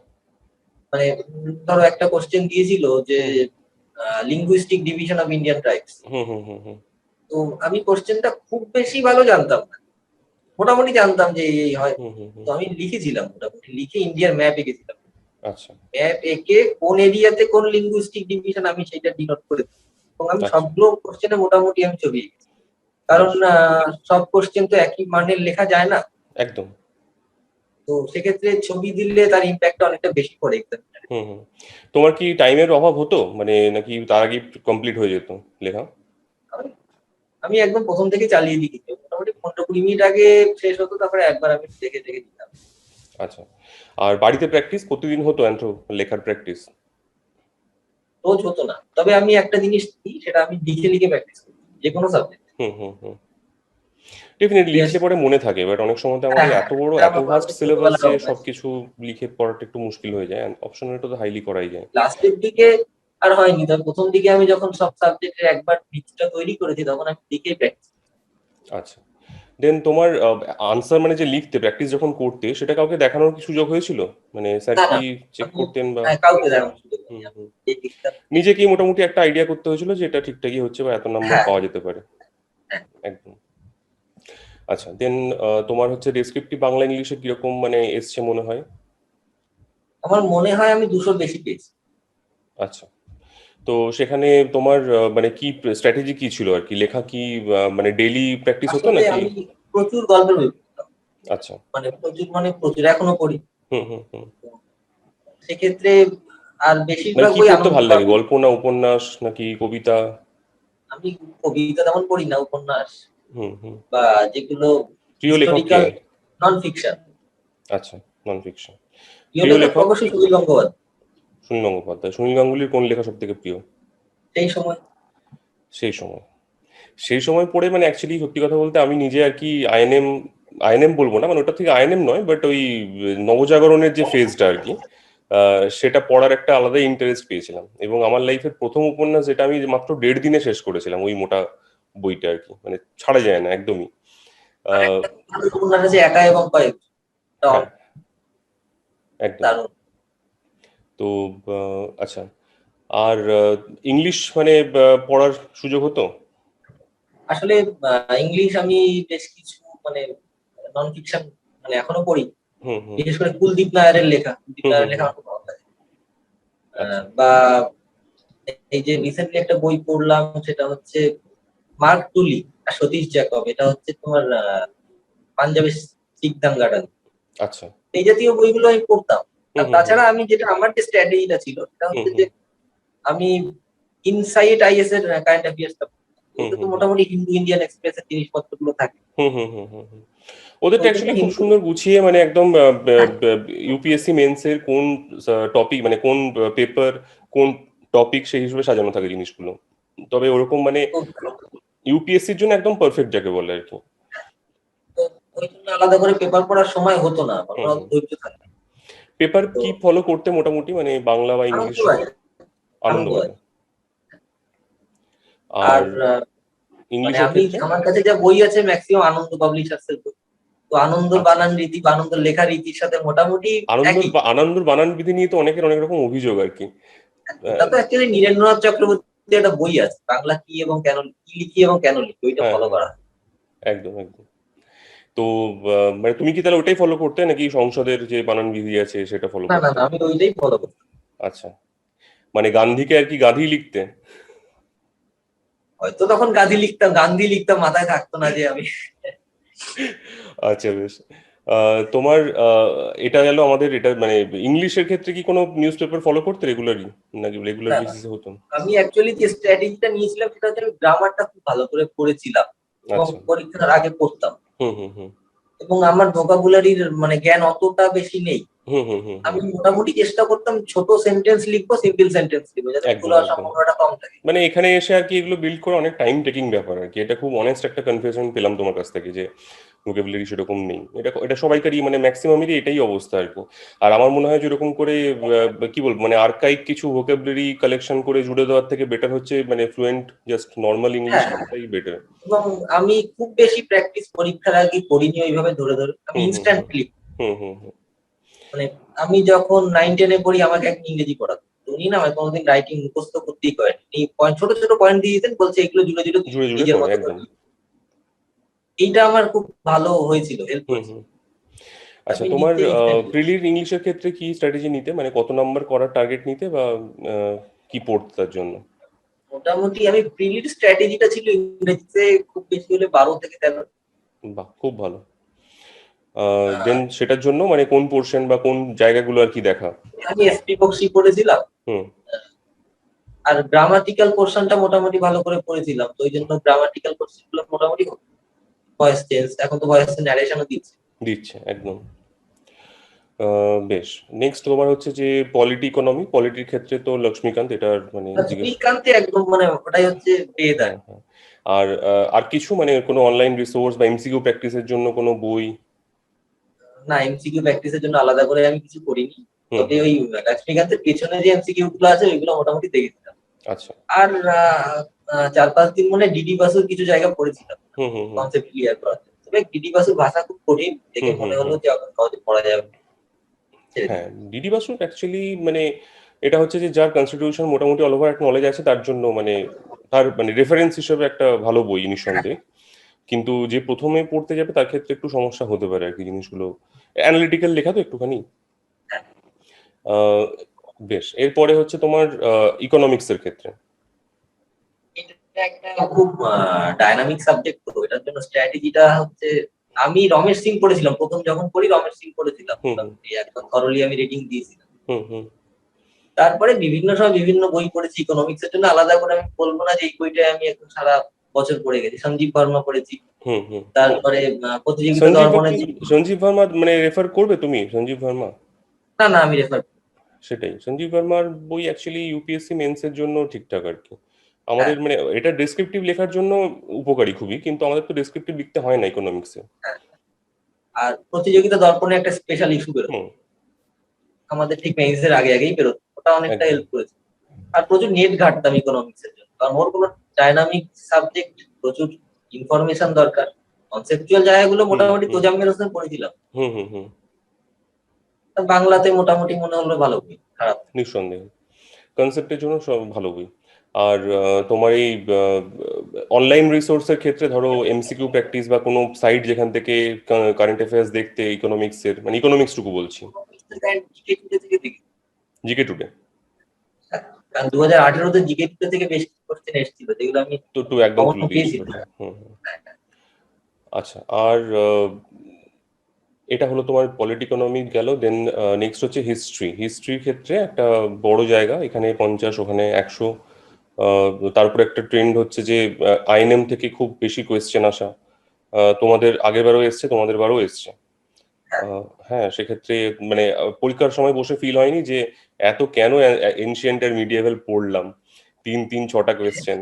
মানে ধরো একটা কোশ্চেন দিয়েছিল যে হুম হুম linguistic division of Indian tribes. হুম হুম হুম হুম। তো আমি কোশ্চেনটা খুব বেশি ভালো জানতাম না, মোটামুটি জানতাম যে এই হয়। হুম হুম হুম। তো আমি লিখেছিলাম, মোটামুটি লিখে ইন্ডিয়ার ম্যাপ এঁকেছিলাম। আচ্ছা ম্যাপ এঁকে কোন এরিয়াতে কোন লিঙ্গুইস্টিক ডিভিশন আমি সেটা ডিনোট করে দিই। এবং আমি আচ্ছা। সবগুলো কোশ্চেনে মোটামুটি আমি ছবি এঁকেছি। কারণ বেশ। সব কোশ্চেন তো একই মানের লেখা যায় না। একদম। তো সেক্ষেত্রে ছবি দিলে তার ইম্প্যাক্টটা অনেকটা বেশি পড়ে এক্সামিনারে। হুম হুম। তোমার কি টাইমের অভাব হতো মানে নাকি তার আগে কমপ্লিট হয়ে যেত লেখা? আমি আমি একদম প্রথম থেকে চালিয়ে দিই কিন্তু। মোটামুটি 15-20 মিনিট আগে শেষ হতো, তারপরে একবার আমি দেখে দেখে দিতাম। আচ্ছা। আর বাড়িতে প্র্যাকটিস প্রতিদিন হতো অ্যান্থ্রো লেখার প্র্যাকটিস? রোজ হতো না। তবে আমি একটা জিনিস কি, সেটা আমি লিখে প্র্যাকটিস করি। যেকোনো সাবজেক্ট। হুম হুম হুম। ডেফিনেটলি Yes, লিখলে পরে মনে থাকে, বাট অনেক সময় তো হ্যাঁ আমাদের হ্যাঁ এত বড় এটা এত আমার ভাস্ট সিলেবাস ছোটবেলার যে অভ্যাস। সবকিছু লিখে পড়াটা একটু মুশকিল হয়ে যায়, অপশনালটা তো হাইলি করাই যায়। লাস্টের দিকে আর হয়নি, তবে প্রথম দিকে আমি যখন সব সাবজেক্টের একবার ভিতটা তৈরি করেছি তখন আমি লিখেই প্র্যাকটিস। আচ্ছা, দেন তোমার আনসার মানে যে লিখতে প্র্যাকটিস যখন করতে, সেটা কাউকে দেখানোর কি সুযোগ হয়েছিল? মানে স্যার না না কি চেক আমি করতেন বা? হ্যাঁ কাউকে দেখানোর সুযোগ হুম হয়নি, আমি হুম। নিজেই লিখতাম। নিজে কি মোটামুটি একটা আইডিয়া করতে হয়েছিল যে এটা ঠিকঠাকই হচ্ছে বা এত নাম্বার হ্যাঁ পাওয়া যেতে পারে? হ্যাঁ একদম। আচ্ছা, দেন তোমার হচ্ছে ডেসক্রিপটিভ বাংলা ইংলিশে কিরকম মানে এসছে মনে হয়? আমার মনে হয় আমি 200 বেশি পেয়েছি। আচ্ছা, তো সেখানে তোমার মানে কি স্ট্র্যাটেজি কি ছিল আর কি? লেখা কি মানে ডেইলি প্র্যাকটিস হতো আসলে নাকি? আমি প্রচুর গল্পের বই পড়তাম, আচ্ছা। মানে প্রচুর এখনো পড়ি। হুম হুম হুম। তো সেক্ষেত্রে আর মানে বেশিরভাগ কি বই পড়তে আনন্দ ভাল লাগে, বাবু। গল্প না উপন্যাস নাকি কবিতা? আমি কবিতা তেমন পড়ি না, উপন্যাস হুম হুম। বা যেগুলো প্রিয় লেখক কে? Historical non fiction. আচ্ছা, নন ফিকশন। প্রিয় প্রিয় লেখক লেখক? অবশ্যই সুনীল গঙ্গোপাধ্যায়। সুনীল গঙ্গোপাধ্যায়। সুনীল গাঙ্গুলির কোন লেখা সব থেকে প্রিয়? সেই সময় সেই সময়। সেই সময় পড়ে মানে অ্যাকচুয়ালি সত্যি কথা বলতে আমি নিজে আর কি আইএনএম, আইএনএম বলবো না, মানে ওটা থেকে আইএনএম নয়, বাট ওই নবজাগরণের যে ফেজটা আর কি, সেটা পড়ার একটা আলাদা ইন্টারেস্ট পেয়েছিলাম। এবং আমার লাইফের প্রথম উপন্যাস যেটা আমি মাত্র 1.5 দিনে শেষ করেছিলাম, ওই মোটা বইটা আর কি, মানে ছাড়া যায় না একদমই। আর আহ, একটা খুব ভালো উপন্যাস আছে একা এবং কয়েক, হ্যাঁ, একদম। দারুণ। তো আচ্ছা, আর ইংলিশ মানে পড়ার সুযোগ হতো? আসলে ইংলিশ আমি বেশ কিছু মানে নন ফিকশন মানে এখনো পড়ি, হুম হুম বিশেষ করে কুলদীপ নায়ারের লেখা। কুলদীপ হুম হুম নায়ারের লেখা হুম। আমার খুব ভালো লাগে। আচ্ছা বা এই যে রিসেন্টলি একটা বই পড়লাম সেটা হচ্ছে মার্ক টুলি আর সতীশ জ্যাকব, এটা হচ্ছে তোমার পাঞ্জাবের শিখ দাঙ্গাটা। আচ্ছা। এই জাতীয় বইগুলো আমি পড়তাম। হুম আর হুম হুম তাছাড়া আমি যেটা আমার যে স্ট্র্যাটেজিটা ছিল সেটা হুম হচ্ছে হুম যে আমি ইনসাইট আইএস এর কারেন্ট অ্যাফেয়ার্সটা, হুম ওতে তো হুম হুম মোটামুটি হিন্দু ইন্ডিয়ান এক্সপ্রেস এর জিনিসপত্রগুলো থাকে। হুম হুম হুম হুম হুম। ওদেরটা ওই জন্য অ্যাকচুয়ালি খুব হিন্দু সুন্দর গুছিয়ে, মানে একদম হ্যাঁ, ইউপিএসসি মেন্সের কোন টপিক, মানে কোন পেপার, কোন টপিক, সেই হিসেবে সাজানো থাকে জিনিসগুলো। তবে ওরকম মানে খুব ভালো। ইউপিএসসির জন্য একদম পারফেক্ট যাকে বলে আর কি। তো ওই জন্য আলাদা করে পেপার পড়ার সময় হতো না, আমার হুম অত হুম। ধৈর্য থাকে না। পেপার তো কি ফলো করতে মোটামুটি, মানে বাংলা বা ইংলিশ? আনন্দবাজার, আনন্দবাজার। আনন্দবাজার। আর আর মানে ইংলিশের আমি ক্ষেত্রে? আমার কাছে যা বই আছে ম্যাক্সিমাম আনন্দ পাবলিশার্স এর বই। তো আনন্দর আচ্ছা, বানান রীতি বা আনন্দের লেখা রীতির সাথে মোটামুটি একই। আনন্দর বানান বিধি নিয়ে তো অনেকের অনেক রকম অভিযোগ আর কি। ওটা তো অ্যাকচুয়ালি নীরেন্দ্রনাথ চক্রবর্তীর একটা বই আছে, বাংলা কি এবং কেন, কি লিখি এবং কেন লিখি, ওইটা হ্যাঁ ফলো হ্যাঁ, করা হয়। একদম একদম। তো মানে তুমি কি তাহলে ওটাই ফলো করতে, নাকি সংসদের যে বানান বিধি আছে সেটা ফলো না না করতে? না আমি ওইটাই ফলো করি। আচ্ছা, মানে গান্ধীকে আর কি গাধি লিখতে? হয়তো তখন গান্ধী লিখতাম, মাথায় থাকতো না যে আমি আচ্ছা, বেশ। তোমার এটা গেল আমাদের, এটা মানে ইংলিশের ক্ষেত্রে কি কোনো নিউজ পেপার ফলো করতে রেগুলারলি, নাকি রেগুলার না না বেসিসে হতো? আমি অ্যাকচুয়ালি যে স্ট্র্যাটেজিটা নিয়েছিলাম সেটা হচ্ছে আমি গ্রামারটা খুব ভালো করে পড়েছিলাম এবং আচ্ছা। পরীক্ষার আগে পড়তাম। হুম হুম হুম এবং আমার ভোকাবুলারির মানে জ্ঞান অতটা বেশি নেই। হুম হুম হুম হুম। আমি মোটামুটি চেষ্টা করতাম ছোট সেন্টেন্স লিখবো, সিম্পল সেন্টেন্স লিখবো যাতে ভুল একদম হওয়ার একদম। সম্ভাবনাটা কম থাকে। মানে এখানে এসে আর কি এগুলো বিল্ড করা অনেক টাইম টেকিং ব্যাপার আর কি। এটা খুব অনেস্ট একটা কনফিউশন পেলাম তোমার কাছ থেকে যে ভোকাবুলারি সেরকম নেই। এটা এটা সবাইকারই মানে ম্যাক্সিমামেরই এটাই অবস্থা আর কি। আর আমার মনে হয় যেরকম করে কি বলবো, মানে আর্কাইভ কিছু ভোকাবুলারি কালেকশন করে জুড়ে দেওয়ার থেকে বেটার হচ্ছে মানে ফ্লুয়েন্ট জাস্ট নর্মাল ইংলিশ হ্যাঁ লেখাটাই বেটার। এবং আমি খুব বেশি প্র্যাকটিস পরীক্ষার আগে করিনি ওইভাবে ধরে ধরে, আমি হুম হুম হুম ইনস্ট্যান্টলি হুম হুম হুম। মানে আমি যখন 9-10 পড়ি আমাকে এক ইংরেজি পড়াতো, তো উনি না আমায় কোনোদিন রাইটিং মুখস্থ করতেই করেন, উনি পয়েন্ট ছোট ছোট পয়েন্ট দিয়ে দিতেন, বলছে এগুলো জুড়ে জুড়ে তুই জুড়ে জুড়ে নিজের পড়ে মতো করে একদম। লিখ। এইটা আমার খুব ভালো হয়েছিল, হেল্প হুম করেছিল। হুম। আচ্ছা, আমি তোমার লিখতে ইনস্ট্যান্টলি। প্রিলির ইংলিশের ক্ষেত্রে কি স্ট্র্যাটেজি নিতে, মানে কত নাম্বার করার টার্গেট নিতে বা কি পড়তে তার জন্য? মোটামুটি আমি প্রিলির স্ট্র্যাটেজিটা ছিল ইংরেজিতে খুব বেশি হলে 12 থেকে 13। বাহ, খুব ভালো। দেন সেটার জন্য মানে কোন পোর্শন বা কোন জায়গাগুলো আর কি দেখা? আমি এসপি বক্সি পড়েছিলাম। হুম। আর গ্রামাটিক্যাল পোর্শনটা মোটামুটি ভালো করে পড়েছিলাম, তো ওই জন্য গ্রামাটিক্যাল পোর্শন গুলো মোটামুটি ভয়েস চেঞ্জ, এখন তো ভয়েস ন্যারেশনও দিচ্ছে। দিচ্ছে একদম। বেশ। নেক্সট তোমার হচ্ছে যে পলিটি ইকোনমি, পলিটির ক্ষেত্রে তো লক্ষ্মীকান্ত, এটার মানে জিজ্ঞেস। রজনীকান্তে একদম মানে ওটাই হচ্ছে বেদ আর হ্যাঁ কি। হ্যাঁ। আর কিছু মানে কোনো অনলাইন রিসোর্স বা এমসিকিউ প্র্যাকটিসের জন্য কোনো বই? না, এমসিকিউ প্র্যাকটিসের জন্য আলাদা করে আমি কিছু করিনি। হুম তবে হুম ওই লক্ষ্মীকান্তের পেছনে যে এমসিকিউ গুলো আছে ওইগুলো মোটামুটি দেখেছিলাম। আচ্ছা। আর 4-5 দিন মনে হয় ডিডি বাসুর কিছু জায়গা পড়েছিলাম হুম হুম হুম কনসেপ্ট ক্লিয়ার করার জন্য। তবে ডিডি বাসুর ভাষা খুব কঠিন, দেখে হুম হুম মনে হলো হুম যে এখন সহজে পড়া যাবে না, ছেড়ে হ্যাঁ, দিই। ডিডি বাসু অ্যাকচুয়ালি মানে এটা হচ্ছে যে যার কনস্টিটিউশন মোটামুটি অল ওভার একটা নলেজ আছে তার জন্য মানে তার মানে রেফারেন্স হিসেবে একটা ভালো বই নিঃসন্দেহে। কিন্তু যে প্রথমে পড়তে যাবে তার ক্ষেত্রে একটু সমস্যা হতে পারে আর কি, জিনিসগুলো অ্যানালিটিক্যাল লেখা তো একটুখানি। হ্যাঁ, আহ, বেশ, এরপরে হচ্ছে তোমার ইকোনমিক্স এর ক্ষেত্রে। এটা একটা খুব ডাইনামিক সাবজেক্ট, তো এটার জন্য স্ট্র্যাটেজিটা হচ্ছে আমি রমেশ সিং পড়েছিলাম প্রথম যখন পড়ি, রমেশ সিং পড়েছিলাম হুম হুম মোটামুটি একদম থরলি আমি রিডিং দিয়েছিলাম। হুম হুম তারপরে বিভিন্ন সময় বিভিন্ন বই পড়েছি ইকোনমিক্স এর জন্য, আলাদা করে আমি বলবো না যে এই বইটা আমি একদম সারা বছর পড়ে গেছি। সঞ্জীব ভার্মা পড়েছি, হুম হুম তারপরে প্রতিযোগিতা সঞ্জীব দর্পণের যে, সঞ্জীব ভার্মা মানে রেফার করবে তুমি সঞ্জীব ভার্মা? না না আমি রেফার, সেটাই, সঞ্জীব ভার্মার বই অ্যাকচুয়ালি ইউপিএসসি মেন্স এর জন্য ঠিকঠাক আর কি। হ্যাঁ আমাদের মানে এটা ডেসক্রিপটিভ লেখার জন্য উপকারী খুবই, কিন্তু আমাদের তো ডেসক্রিপটিভ লিখতে হয় না ইকোনমিক্সে। হ্যাঁ। আর প্রতিযোগিতা দর্পণে একটা স্পেশাল ইস্যু বেরোতো হুম আমাদের ঠিক মেইনস এর আগে আগেই বেরোতো, ওটা অনেকটা একদম। হেল্প করেছে। আর প্রচুর নেট ঘাটতাম ইকোনমিক্স এর জন্য, কারণ ওর কোনো ডাইনামিক সাবজেক্ট, প্রচুর ইনফরমেশন দরকার। কনসেপচুয়াল জায়গাগুলো হুম মোটামুটি হুম তোজাম্মের হোসেন পড়েছিলাম। হুম হুম হুম বাংলাতে মোটামুটি মনে হলো ভালো বই, খারাপ না। নিঃসন্দেহে কনসেপ্টের জন্য সব ভালো বই। আর তোমার এই অনলাইন রিসোর্সের ক্ষেত্রে ধরো এমসিকিউ প্র্যাকটিস বা কোনো সাইট যেখান থেকে কারেন্ট অ্যাফেয়ার্স দেখতে ইকোনমিক্সের, মানে ইকোনমিক্স টুকু বলছি। জিকে টুডে থেকে দেখি। জিকে টুডে কারণ 2018-তে জিকে টুডে থেকে বেশ কিছু কোশ্চেন এসেছিল যেগুলো আমি তো একটু একদম কমন তুলে দিয়েছিল পেয়েছিলাম। ওটা। হুম হুম। আচ্ছা, আর এটা হলো তোমার পলিট ইকোনমি গেল। দেন নেক্সট হচ্ছে হিস্ট্রি। হিস্ট্রির ক্ষেত্রে একটা বড় জায়গা, এখানে 50 ওখানে 100। তারপরে একটা ট্রেন্ড হচ্ছে যে আইএনএম থেকে খুব বেশি কোয়েশ্চেন আসা। তোমাদের আগের বারও এসছে, তোমাদের বারও এসছে। হ্যাঁ, সেক্ষেত্রে মানে পরীক্ষার সময় বসে ফিল হয়নি যে এত কেন এনশিয়েন্ট আর মিডিয়েভাল পড়লাম, 3-6টা কোয়েশ্চেন।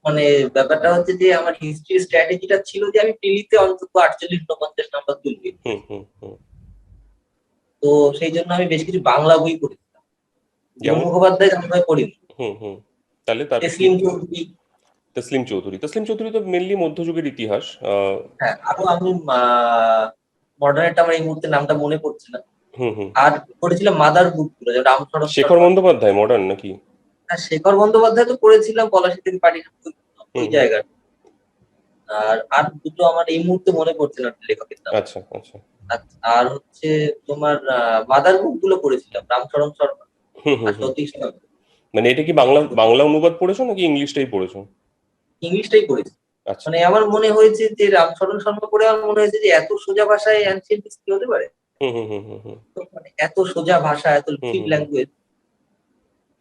মানে ব্যাপারটা হচ্ছে যে আমার হিস্ট্রি স্ট্র্যাটেজিটা ছিল যে আমি প্রিলিতে অন্তত 48-49 নাম্বার তুলবি। হুম হুম হুম তো সেই জন্য আমি বেশ কিছু বাংলা বই পড়েছিলাম। জীবন যেমন? মুখোপাধ্যায় আমি ভাই পড়িনি। হুম হুম তাহলে তার কি? তেসলিম চৌধুরী, তসলিম চৌধুরী তো মেনলি মধ্যযুগের ইতিহাস। হ্যাঁ আরো আমি মডারেটটা আমার এই মুহূর্তে নামটা মনে পড়ছে না। হুম হুম আর পড়েছিলাম মাদার বুক গুলো, যেমন রামচরণ শেখর শর্মা। বন্দ্যোপাধ্যায় মডার্ন নাকি? আর শেখর বন্দ্যোপাধ্যায় তো পড়েছিলাম পলাশী থেকে পাটি হুম ওই হুম জায়গাটা। আর দুটো আমার এই মুহূর্তে মনে পড়ছে না লেখকের নাম। আচ্ছা আচ্ছা। আর হচ্ছে তোমার মাদার বুক গুলো পড়েছিলাম, রামচরণ শর্মা হুম হুম আর হুম সতীশ চন্দ্র। মানে এটা কি বাংলা বাংলা অনুবাদ পড়েছো নাকি ইংলিশটাই পড়েছো? ইংলিশটাই পড়েছি। আচ্ছা। মানে আমার মনে হয়েছে যে রামচরণ শর্মা পড়ে আমার মনে হয়েছে যে এত সোজা ভাষায় অ্যানসিয়েন্ট কি হতে পারে। হুম হুম হুম হুম হুম তো মানে এত সোজা ভাষা, এত হুম ফ্লিপ হুম হুম ল্যাঙ্গুয়েজ,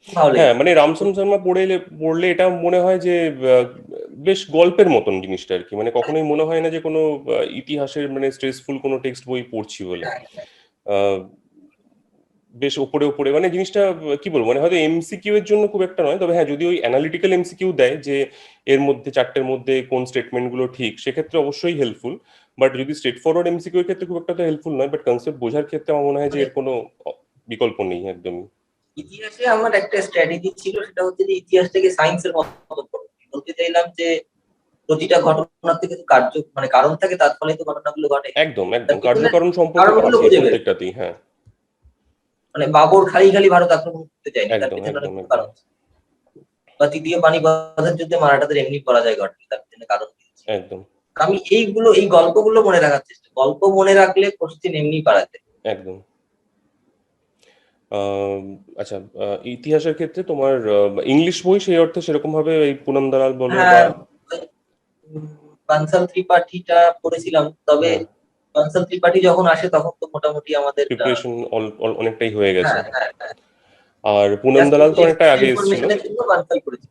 ভালো হ্যাঁ, লেগেছে। মানে রামচরণ শর্মা পড়লে এটা মনে হয় যে আহ, বেশ গল্পের মতন জিনিসটা আর কি, মানে কখনোই মনে হয় না যে কোনো ইতিহাসের মানে স্ট্রেসফুল কোনো টেক্সট বই পড়ছি বলে। হ্যাঁ, আহ, বেশ ওপরে ওপরে মানে জিনিসটা কি বলবো, মানে হয়তো এমসিকিউ এর জন্য খুব একটা নয়, তবে হ্যাঁ যদি ওই অ্যানালিটিক্যাল এমসিকিউ দেয় যে এর মধ্যে চারটের মধ্যে কোন স্টেটমেন্ট গুলো ঠিক, সেক্ষেত্রে অবশ্যই হেল্পফুল। বাট যদি স্ট্রেট ফরওয়ার্ড এমসিকিউ এর ক্ষেত্রে খুব একটা তো হেল্পফুল নয়, বাট কনসেপ্ট বোঝার ক্ষেত্রে আমার মনে হয় যে মানে এর কোনো বিকল্প নেই একদমই। ইতিহাসে আমার একটা স্ট্র্যাটেজি ছিল, সেটা হচ্ছে যে ইতিহাসটাকে সায়েন্সের মতো পড়ো। বলতে চাইলাম যে প্রতিটা ঘটনার থেকে তো মানে কারণ থাকে, তার ফলে তো ঘটনাগুলো ঘটে। একদম তার একদম, পিছনে কার্যকারণ সম্পর্ক তো কারণগুলো আছেই খুঁজে বের করো। প্রত্যেকটাতেই, হ্যাঁ। মানে বাবর খালি খালি ভারত আক্রমণ করতে চায়নি, তার একদম পেছনে একদম অনেকগুলো একদম কারণ ছিল। বা তৃতীয় পানিপথের যুদ্ধে মারাঠাদের এমনি পরাজয় ঘটে, তার পেছনে কারণ কি ছিল। একদম আমি এই গল্পগুলো মনে রাখার চেষ্টা, গল্প মনে রাখলে কোশ্চেন এমনি পারা যায়। একদম। আহ, আচ্ছা, ইতিহাসের ক্ষেত্রে তোমার ইংলিশ বই সেই অর্থে সেরকম ভাবে এই পুনম দালাল বলো বা? হ্যাঁ, ওই, বানসাল ত্রিপাঠীটা পড়েছিলাম, তবে হ্যাঁ, বানসাল ত্রিপাঠী যখন আসে তখন তো মোটামুটি আমাদের প্রিপারেশন অনেকটাই হয়ে গেছে। হ্যাঁ হ্যাঁ হ্যাঁ, আর পুনম জাস্ট দালাল তো অনেকটা এক্সট্রা আগে এসেছিল। ইনফরমেশনের জন্য বানসাল করেছি।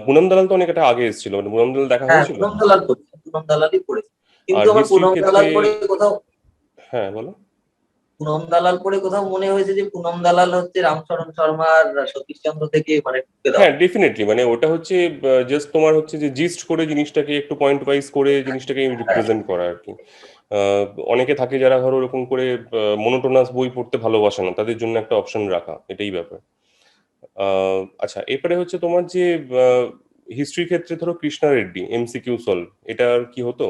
পুনম দালাল তো অনেকটা আগে এসেছিল, মানে পুনম দালাল দেখা হ্যাঁ, হয়েছিল। পুনম দালাল পড়েছি, পুনম দালালই পড়েছি। কিন্তু আর আমার হিস্ট্রির পুনম ক্ষেত্রে? দালাল পড়ে কোথাও হ্যাঁ বলো। পুনম দালাল পড়ে কোথাও মনে হয়েছে যে পুনম দালাল হচ্ছে রামচরণ শর্মা আর সতীশ চন্দ্র থেকে মানে টুকে দেওয়া। হ্যাঁ, ডেফিনেটলি, মানে ওটা হচ্ছে জাস্ট তোমার হচ্ছে যে জিস্ট করে জিনিসটাকে একটু পয়েন্ট ওয়াইজ করে জিনিসটাকে রিপ্রেজেন্ট করা আর কি। আহ, অনেকে থাকে যারা ধরো ওরকম করে মনোটোনাস বই পড়তে ভালোবাসে না, তাদের জন্য একটা অপশন রাখা, এটাই ব্যাপার। আচ্ছা, এরপরে হচ্ছে তোমার যে হিস্ট্রির ক্ষেত্রে ধরো কৃষ্ণা রেড্ডি এমসিকিউ সলভ, এটা আর কি হতো?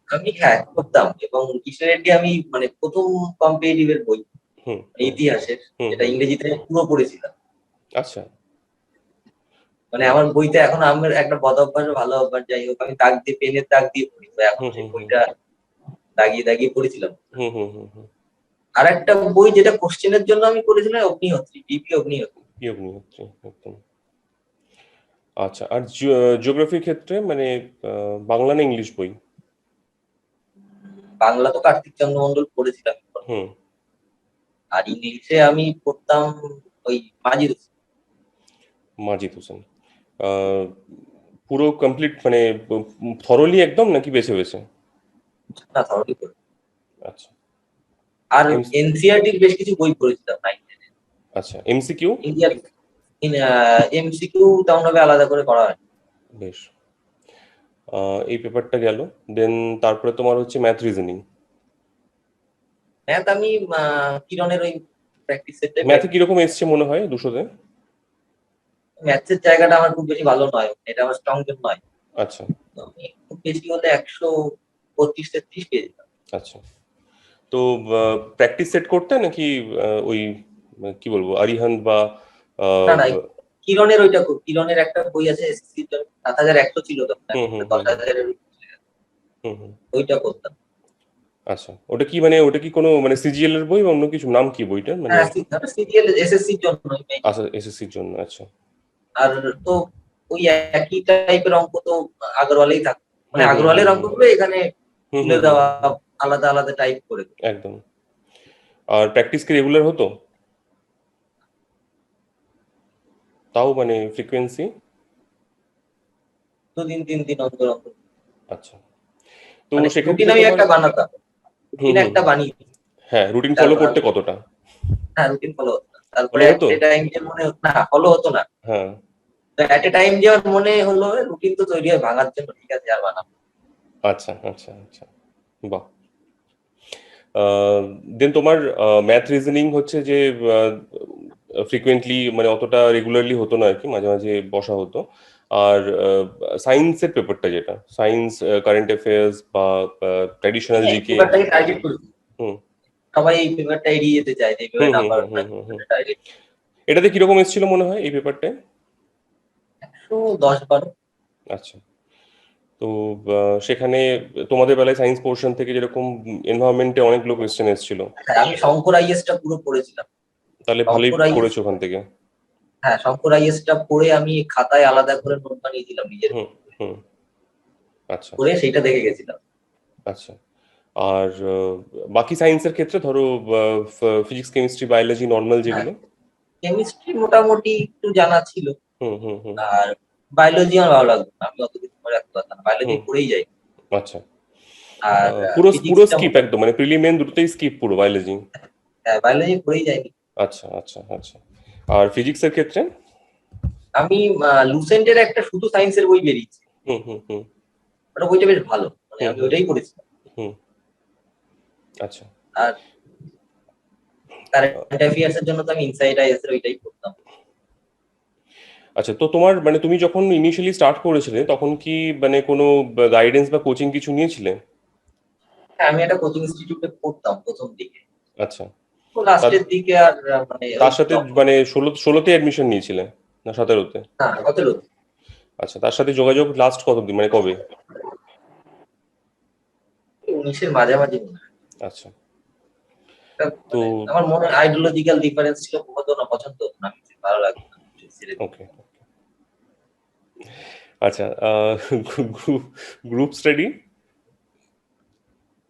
আমি হ্যাঁ করতাম, এবং কৃষ্ণ রেড্ডি আমি মানে প্রথম কম্পিটিটিভ এর বই, হুম মানে হুম ইতিহাসের, হুম যেটা হুম। ইংরেজিতে পুরো পড়েছিলাম। আচ্ছা। মানে আমার বইতে এখন আমার একটা বদ অভ্যাস ও ভালো অভ্যাস, যাই হোক, আমি দাগ দিয়ে পেনের দাগ দিয়ে পড়ি, তো এখন হুম সেই হুম হুম বইটা দাগিয়ে দাগিয়ে পড়েছিলাম। হুম হুম হুম হুম। আর একটা বই যেটা কোশ্চেনের জন্য আমি করেছিলাম, অগ্নিহোত্রী, ডিপি অগ্নিহোত্রী। কি অগ্নিহোত্রী, একদম। আচ্ছা, আর জিওগ্রাফির ক্ষেত্রে মানে বাংলা না ইংলিশ বই? বাংলা তো কার্তিক চন্দ্র মন্ডল পড়েছিলাম, হুম। আর ইংলিশে আমি পড়তাম ওই মাজিদ হোসেন। মাজিদ হোসেন। আহ, পুরো কমপ্লিট মানে থরলি একদম নাকি বেছে বেছে? না, থরলি পড়ি। আচ্ছা। আর এম এনসিআরটির বেশ কিছু বই পড়েছিলাম নাইন টেনে। আচ্ছা, এমসিকিউ? ইন্ডিয়ার এমসিকিউ তেমন ভাবে আলাদা করে করা হয়। বেশ। এই পেপারটা গেল। দেন তারপরে তোমার হচ্ছে ম্যাথ রিজনিং। ম্যাথ আমি কিরণের ওই প্র্যাকটিস সেটে ম্যাথে কিরকম এসছে মনে হয় 200-তে? ম্যাথসের জায়গাটা আমার খুব বেশি ভালো নয়, এটা আমার স্ট্রং জোন নয়। আচ্ছা তো আমি খুব বেশি হলে 125-33 পেয়ে যেতাম। আচ্ছা। তো প্র্যাকটিস সেট করতে নাকি ওই কি বলবো আরিহান বা না আহ, না, কিরণের ওইটা কিরণের একটা বই আছে এসএসসির জন্য, 7,100 ছিল তখন, হুম এখন হুম দশ হুম হাজারের হুম হুম। ওইটা করতাম। আচ্ছা, ওটা কি মানে ওটা কি কোনো মানে সিজিএল এর বই বা অন্য কিছু, নাম কি বইটার মানে? হ্যাঁ, সিরিয়াল এসএসসির জন্য। আচ্ছা, এসএসসির জন্য, আচ্ছা। আর তো ওই একই টাইপের অঙ্ক তো আগরওয়ালেই থাকতো, মানে হুম হুম হুম আগরওয়ালের হুম অঙ্কগুলো এখানে হুম তুলে হুম হুম দেওয়া, হুম, আলাদা আলাদা টাইপ করে। একদম। আর প্র্যাকটিস কি রেগুলার হতো? তাও মানে ফ্রিকোয়েন্সি? 2 দিন 3 দিন অন্তর অন্তর। আচ্ছা। তো মানে রুটিন সেক্ষেত্রে আমি তোমার একটা বানাতাম, হুম রুটিন হুম একটা বানিয়ে হ্যাঁ, রুটিন ফলো তারপর করতে আমি, কতটা হ্যাঁ রুটিন ফলো হতো না, তারপরে ফলো হতো? একটা টাইম যে মনে হতো না, ফলো হতো না। হ্যাঁ। এট এ টাইম যে আমার মনে হলো রুটিন তো তৈরি হয় ভাঙার জন্য, ঠিক আছে আর বানাবো। আচ্ছা আচ্ছা আচ্ছা। বাহ। দেন তোমার ম্যাথ রিজনিং হচ্ছে যে ফ্রিকোয়েন্টলি মানে অতটা রেগুলারলি হতো না আর কি, মাঝে মাঝে বসা হতো। আর সায়েন্সের পেপারটা যেটা সায়েন্স, কারেন্ট অ্যাফেয়ার্স বা ট্র্যাডিশনাল হ্যাঁ, এই জিকে। পেপারটাকে টার্গেট করি, হুম সবাই এই পেপারটা এড়িয়ে যেতে চায় যে হুম এভাবে হুম নাম্বার হুম হুম হুম হুম। টার্গেট। এটাতে কিরকম এসেছিল মনে হয় এই পেপারটায়? 110-12। আচ্ছা। তো সেখানে তোমাদের বেলায় সায়েন্স পোর্শন থেকে যেরকম এনভায়রনমেন্টে অনেকগুলো কোয়েশ্চেন এসেছিল, হ্যাঁ, আমি শঙ্কর আইএসটা পুরো পড়েছিলাম। তাহলে ভালোই শঙ্কর আইএস, করেছো ওখান থেকে। হ্যাঁ শঙ্কর আইএসটা পড়ে আমি খাতায় আলাদা করে নোট বানিয়েছিলাম নিজের হুম হুম। আচ্ছা করে, সেইটা দেখে গেছিলাম। আচ্ছা। আর বাকি সায়েন্সের ক্ষেত্রে ধরো ফিজিক্স, কেমিস্ট্রি, বায়োলজি, নর্মাল হ্যাঁ, যেগুলো। কেমিস্ট্রি মোটামুটি একটু জানা ছিল। হুম হুম হুম আর বায়োলজি আমার ভালো লাগতো না, আমি অত কিছু মনে রাখতে পারতাম না, বায়োলজি হুম। পড়েই যাই। আচ্ছা। আর পুরো পুরো ফিজিক্সটা স্কিপ একদম, মোটামুটি, মানে প্রিলিমেন দুটোতেই স্কিপ পুরো বায়োলজি? হ্যাঁ বায়োলজি পড়েই যাইনি। আচ্ছা আচ্ছা আচ্ছা। আর ফিজিক্সের ক্ষেত্রে? আমি লুসেন্টের একটা শুধু সায়েন্সের বই বেরিয়েছে, হুম হুম হুম ওটা বইটা বেশ ভালো, মানে হুম আমি হুম ওটাই পড়েছিলাম। হুম। আচ্ছা। আর কারেন্ট অ্যাফেয়ার্স এর জন্য তো আমি ইনসাইড আইএস এর ওইটাই পড়তাম। আচ্ছা, তো তোমার মানে তুমি যখন ইনিশিয়ালি স্টার্ট করেছিলে তখন কি মানে কোনো গাইডেন্স বা কোচিং কিছু নিয়েছিলে? হ্যাঁ, আমি একটা কোচিং ইনস্টিটিউটে পড়তাম প্রথম দিকে, আচ্ছা। তো তার লাস্টের দিকে আর মানে ওই তার সাথে স্টপ করে। মানে ষোলোতে অ্যাডমিশন নিয়েছিলে না 17-তে? না, কত লোক, আচ্ছা, তার সাথে যোগাযোগ লাস্ট কতদিন মানে কবে? 19-এর মাঝামাঝি মনে হয়। আচ্ছা। একটা তো মানে আমার মনে আইডিওলজিক্যাল ডিফারেন্স ছিল, হতো না, পছন্দ হতো না, আমি ভালো লাগতো না, ছেড়ে দিই। ওকে। আচ্ছা, গ্রুপ স্টাডি?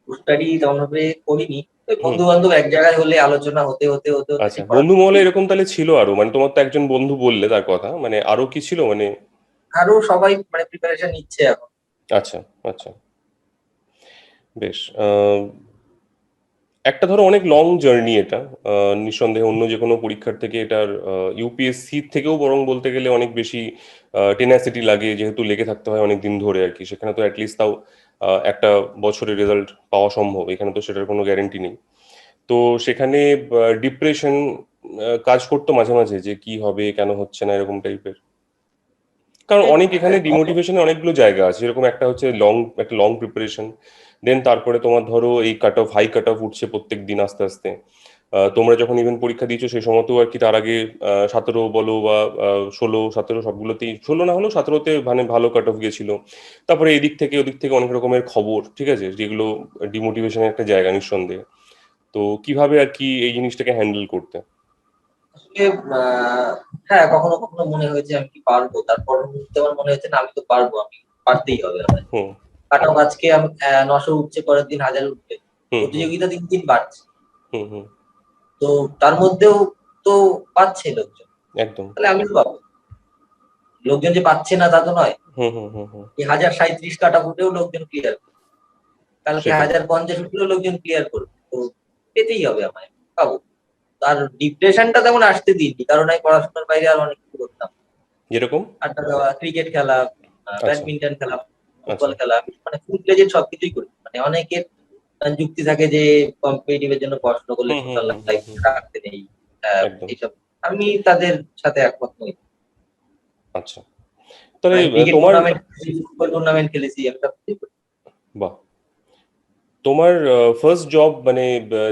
স্টাডি তেমন ভাবে করিনি, ওই হুম। বন্ধু বান্ধব এক জায়গায় হলে আলোচনা হতে হতে হতে হতে আচ্ছা, সেই করা বন্ধু মহলে এরকম তাহলে ছিল আরো, মানে তোমার তো একজন বন্ধু বললে তার কথা, মানে আরো কি ছিল মানে? আরো সবাই মানে প্রিপারেশন নিচ্ছে এখন। আচ্ছা আচ্ছা। বেশ। একটা ধরো অনেক লং জার্নি এটা, নিঃসন্দেহে অন্য যে কোনো পরীক্ষার থেকে এটার ইউপিএসসি থেকেও বরং বলতে গেলে অনেক বেশি টেনাসিটি লাগে, যেহেতু লেগে থাকতে হয় অনেক দিন ধরে আর কি। সেখানে তো অ্যাটলিস্ট তাও একটা বছরের রেজাল্ট পাওয়া সম্ভব, এখানে তো সেটার কোনো গ্যারেন্টি নেই। তো সেখানে ডিপ্রেশন কাজ করতো মাঝে মাঝে, যে কি হবে কেন হচ্ছে না এরকম টাইপের। কারণ অনেক এখানে ডিমোটিভেশনের অনেকগুলো জায়গা আছে, যেরকম একটা হচ্ছে একটা লং প্রিপারেশন, দেন তারপরে তোমার ধরো এই cut off high cut off উঠছে প্রত্যেক দিন আস্তে আস্তে। তোমরা যখন ইভেন পরীক্ষা দিয়েছো সেই সময়তেও আর কি, তার আগে 17 বলো বা 16 17 সবগুলোতেই, 16 না হলেও 17তে মানে ভালো কাট অফ গেছিল। তারপরে এদিক থেকে ওদিক থেকে অনেক রকমের খবর, ঠিক আছে, যেগুলো ডিমোটিভেশনের একটা জায়গা নিঃসন্দেহে। তো কিভাবে আর কি এই জিনিসটাকে হ্যান্ডেল করতে? আসলে হ্যাঁ, কখনো কখনো মনে হয়েছে আমি কি পারবো, তারপর মুহূর্তে আমার মনে হয়েছে না আমি তো পারবো, আমি পারতেই হবে আমার। হুম কাট অফ আজকে 900 উঠছে, পরের দিন 1000 উঠবে, হুম হুম প্রতিযোগিতা দিন দিন বাড়ছে। হুম হুম তো তার মধ্যেও তো পাচ্ছে লোকজন, একদম। তাহলে আমি তো পাবো। লোকজন যে পাচ্ছে না তা তো নয়। হুম হুম হুম হুম 1037 কাটা ফুটেও লোকজন ক্লিয়ার, কালকে সেটাই। 1050 উঠলেও লোকজন ক্লিয়ার করবে। তো পেতেই হবে আমায়, পাবো। আর ডিপ্রেশনটা তেমন আসতে দিইনি, কারণ আমি পড়াশোনার বাইরে আর অনেক কিছু করতাম। যেরকম? আড্ডা দেওয়া, ক্রিকেট খেলা, আচ্ছা ব্যাডমিন্টন খেলা, আচ্ছা। ফুটবল খেলা, মানে ফুল প্লেজেড সবকিছুই করি। মানে অনেকের যুক্তি থাকে যে কম্পিটিটিভ এর জন্য পড়াশোনা করলে হুম হুম সোশ্যাল হুম হুম লাইফ হুম রাখতে নেই, একদম। এইসব। আমি তাদের সাথে একমত নই। আচ্ছা, তাহলে আমি ক্রিকেট তোমার, টুর্নামেন্ট খেলেছি, ফুটবল টুর্নামেন্ট খেলেছি, আমি সবকিছুই করি। বাহ, তোমার ফার্স্ট জব মানে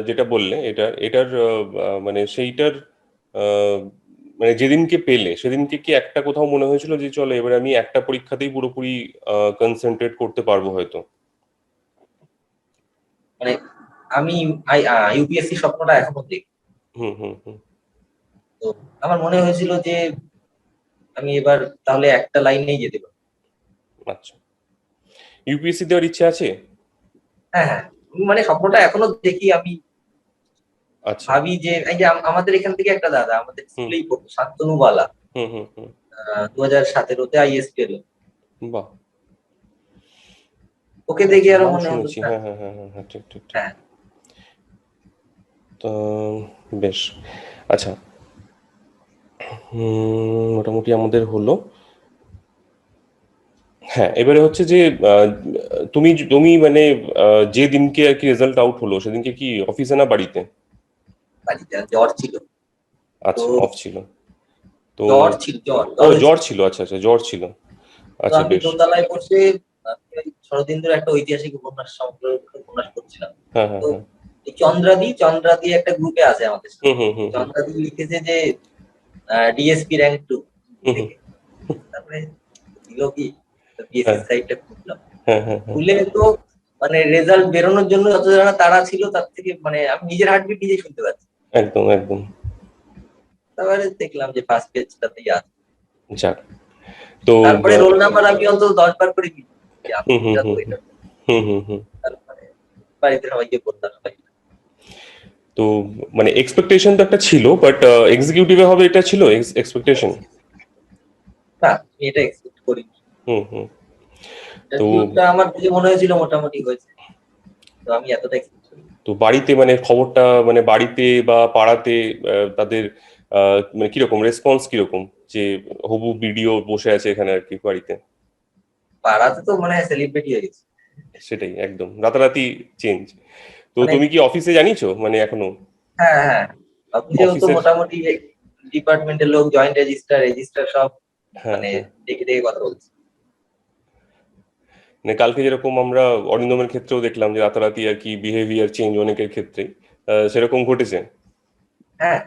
যেটা বললে এটার মানে সেইটার আহ, মানে যেদিনকে পেলে সেদিনকে কি একটা কোথাও মনে হয়েছিল যে চলো এবার আমি একটা পরীক্ষাতেই পুরোপুরি কনসেন্ট্রেট করতে পারবো হয়তো? মানে আমি ইউপিএসসি স্বপ্নটা এখনো দেখি। হুম হুম হুম তো আমার মনে হয়েছিল যে আমি এবার তাহলে একটা লাইনেই যেতে পারি। আচ্ছা, ইউপিএসসি দেওয়ার ইচ্ছে আছে? হ্যাঁ, হ্যাঁ, মানে স্বপ্নটা এখনো দেখি আমি। আচ্ছা। ভাবি যে এই যে আমাদের এখান থেকে একটা দাদা আমাদের হুম স্কুলেই পড়তো, শান্তনু বালা, হুম হুম হুম 2017-তে আইএস পেল। বাহ। ওকে দেখে আচ্ছা, আরো নাম মনে হলো শুনেছি, না। হ্যাঁ হ্যাঁ হ্যাঁ হ্যাঁ হ্যাঁ, ঠিক ঠিক ঠিক। হ্যাঁ, তো বেশ, আচ্ছা। মোটামুটি আমাদের হলো। হ্যাঁ, এবারে হচ্ছে যে আহ, তুমি তুমি মানে যে দিনকে আর কি রেজাল্ট আউট হলো সেদিনকে কি অফিসে না বাড়িতে? বাড়িতে জ্বর ছিল। তো আচ্ছা, অফ ছিল। তো জ্বর ছিল, জ্বর ও জ্বর হয়েছিল। জ্বর ছিল, আচ্ছা আচ্ছা, জ্বর ছিল। তো আচ্ছা আমি বেশ। দোতলায় বসে শরদিন্দুর একটা ঐতিহাসিক উপন্যাস, সমগ্র উপন্যাস পড়ছিলাম। হ্যাঁ হ্যাঁ তো হ্যাঁ। এই চন্দ্রাদি একটা গ্রুপে আছে আমাদের হুম সাথে। হুম হুম হুম চন্দ্রাদি লিখেছে যে ডিএসপি র্যাঙ্ক 2 হুম হুম, থেকে। তারপরে দিল কি, হ্যাঁ বিএসসি সাইটটা খুললাম, হ্যাঁ হ্যাঁ হ্যাঁ খুলে তো মানে রেজাল্ট বেরোনোর জন্য যত জানা তারা ছিল, তার থেকে মানে আমি নিজের হার্টবিট নিজে শুনতে পাচ্ছি। একদম একদম। তারপরে দেখলাম যে ফার্স্ট পেজটাতেই আছে। যাক। তো তারপরে রোল নাম্বার আমি অন্তত 10 বার করে দিই যে আমি হুম হুম এটা তো হুম এটা। হুম হুম হুম। তারপরে বাড়িতে সবাইকে বললাম, সবাই তো মানে এক্সপেকটেশন তো একটা ছিল, বাট এক্সিকিউটিভে হবে এটা ছিল এক্সপেকটেশন? না, আমি এটা এক্সপেক্ট করিনি। হুম হুম। তো ইন্টারভিউটা আমার যে মনে হয়েছিল মোটামুটি হয়েছে, তো আমি এতটা এক্সপেক্ট করিনি। তো বাড়িতে মানে খবরটা, মানে বাড়িতে বা পাড়াতে তাদের মানে কিরকম রেসপন্স কিরকম, যে হবু ভিডিও বসে আছে এখানে আর কি বাড়িতে? পাড়াতে তো মানে সেলিব্রিটি হয়ে গেছে। সেটাই, একদম রাতারাতি চেঞ্জ। তো মানে তুমি কি অফিসে জানিয়েছো মানে এখনো? হ্যাঁ, হ্যাঁ, অফিসেও তো অফিসের, মোটামুটি ডিপার্টমেন্টের লোক, জয়েন্ট রেজিস্টার সব হ্যাঁ মানে হ্যাঁ, ডেকে ডেকে কথা বলছে। মানে কালকে যেরকম আমরা অরিন্দমের ক্ষেত্রেও দেখলাম যে রাতারাতি আর কি বিহেভিয়ার চেঞ্জ অনেকের ক্ষেত্রেই, সেরকম ঘটেছে? হ্যাঁ,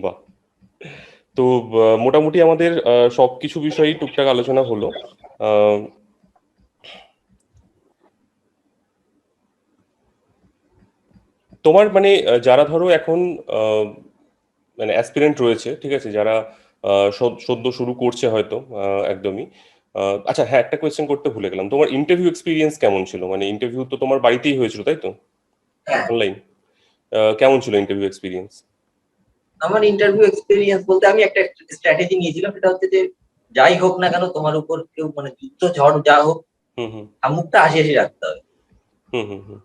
বাহ। তো মোটামুটি আমাদের সবকিছু বিষয়েই টুকটাক আলোচনা হলো। আহ, তোমার মানে যারা ধরো এখন আহ, মানে অ্যাসপিরেন্ট রয়েছে, ঠিক আছে, যারা সদ্য শুরু করছে হয়তো একদমই, আচ্ছা হ্যাঁ, একটা কোয়েশ্চেন করতে ভুলে গেলাম, তোমার ইন্টারভিউ এক্সপিরিয়েন্স কেমন ছিল? মানে ইন্টারভিউ তো তোমার বাড়িতেই হয়েছিল তাই তো, হ্যাঁ, অনলাইন? কেমন ছিল ইন্টারভিউ এক্সপিরিয়েন্স? আমার ইন্টারভিউ এক্সপিরিয়েন্স বলতে আমি একটা স্ট্র্যাটেজি নিয়েছিলাম, সেটা হচ্ছে যে যাই হোক না কেন তোমার উপর কেউ মানে যুদ্ধ ঝড় যা হোক, হুম হুম মুখটা হাসি হাসি রাখতে হবে। হুম হুম হুম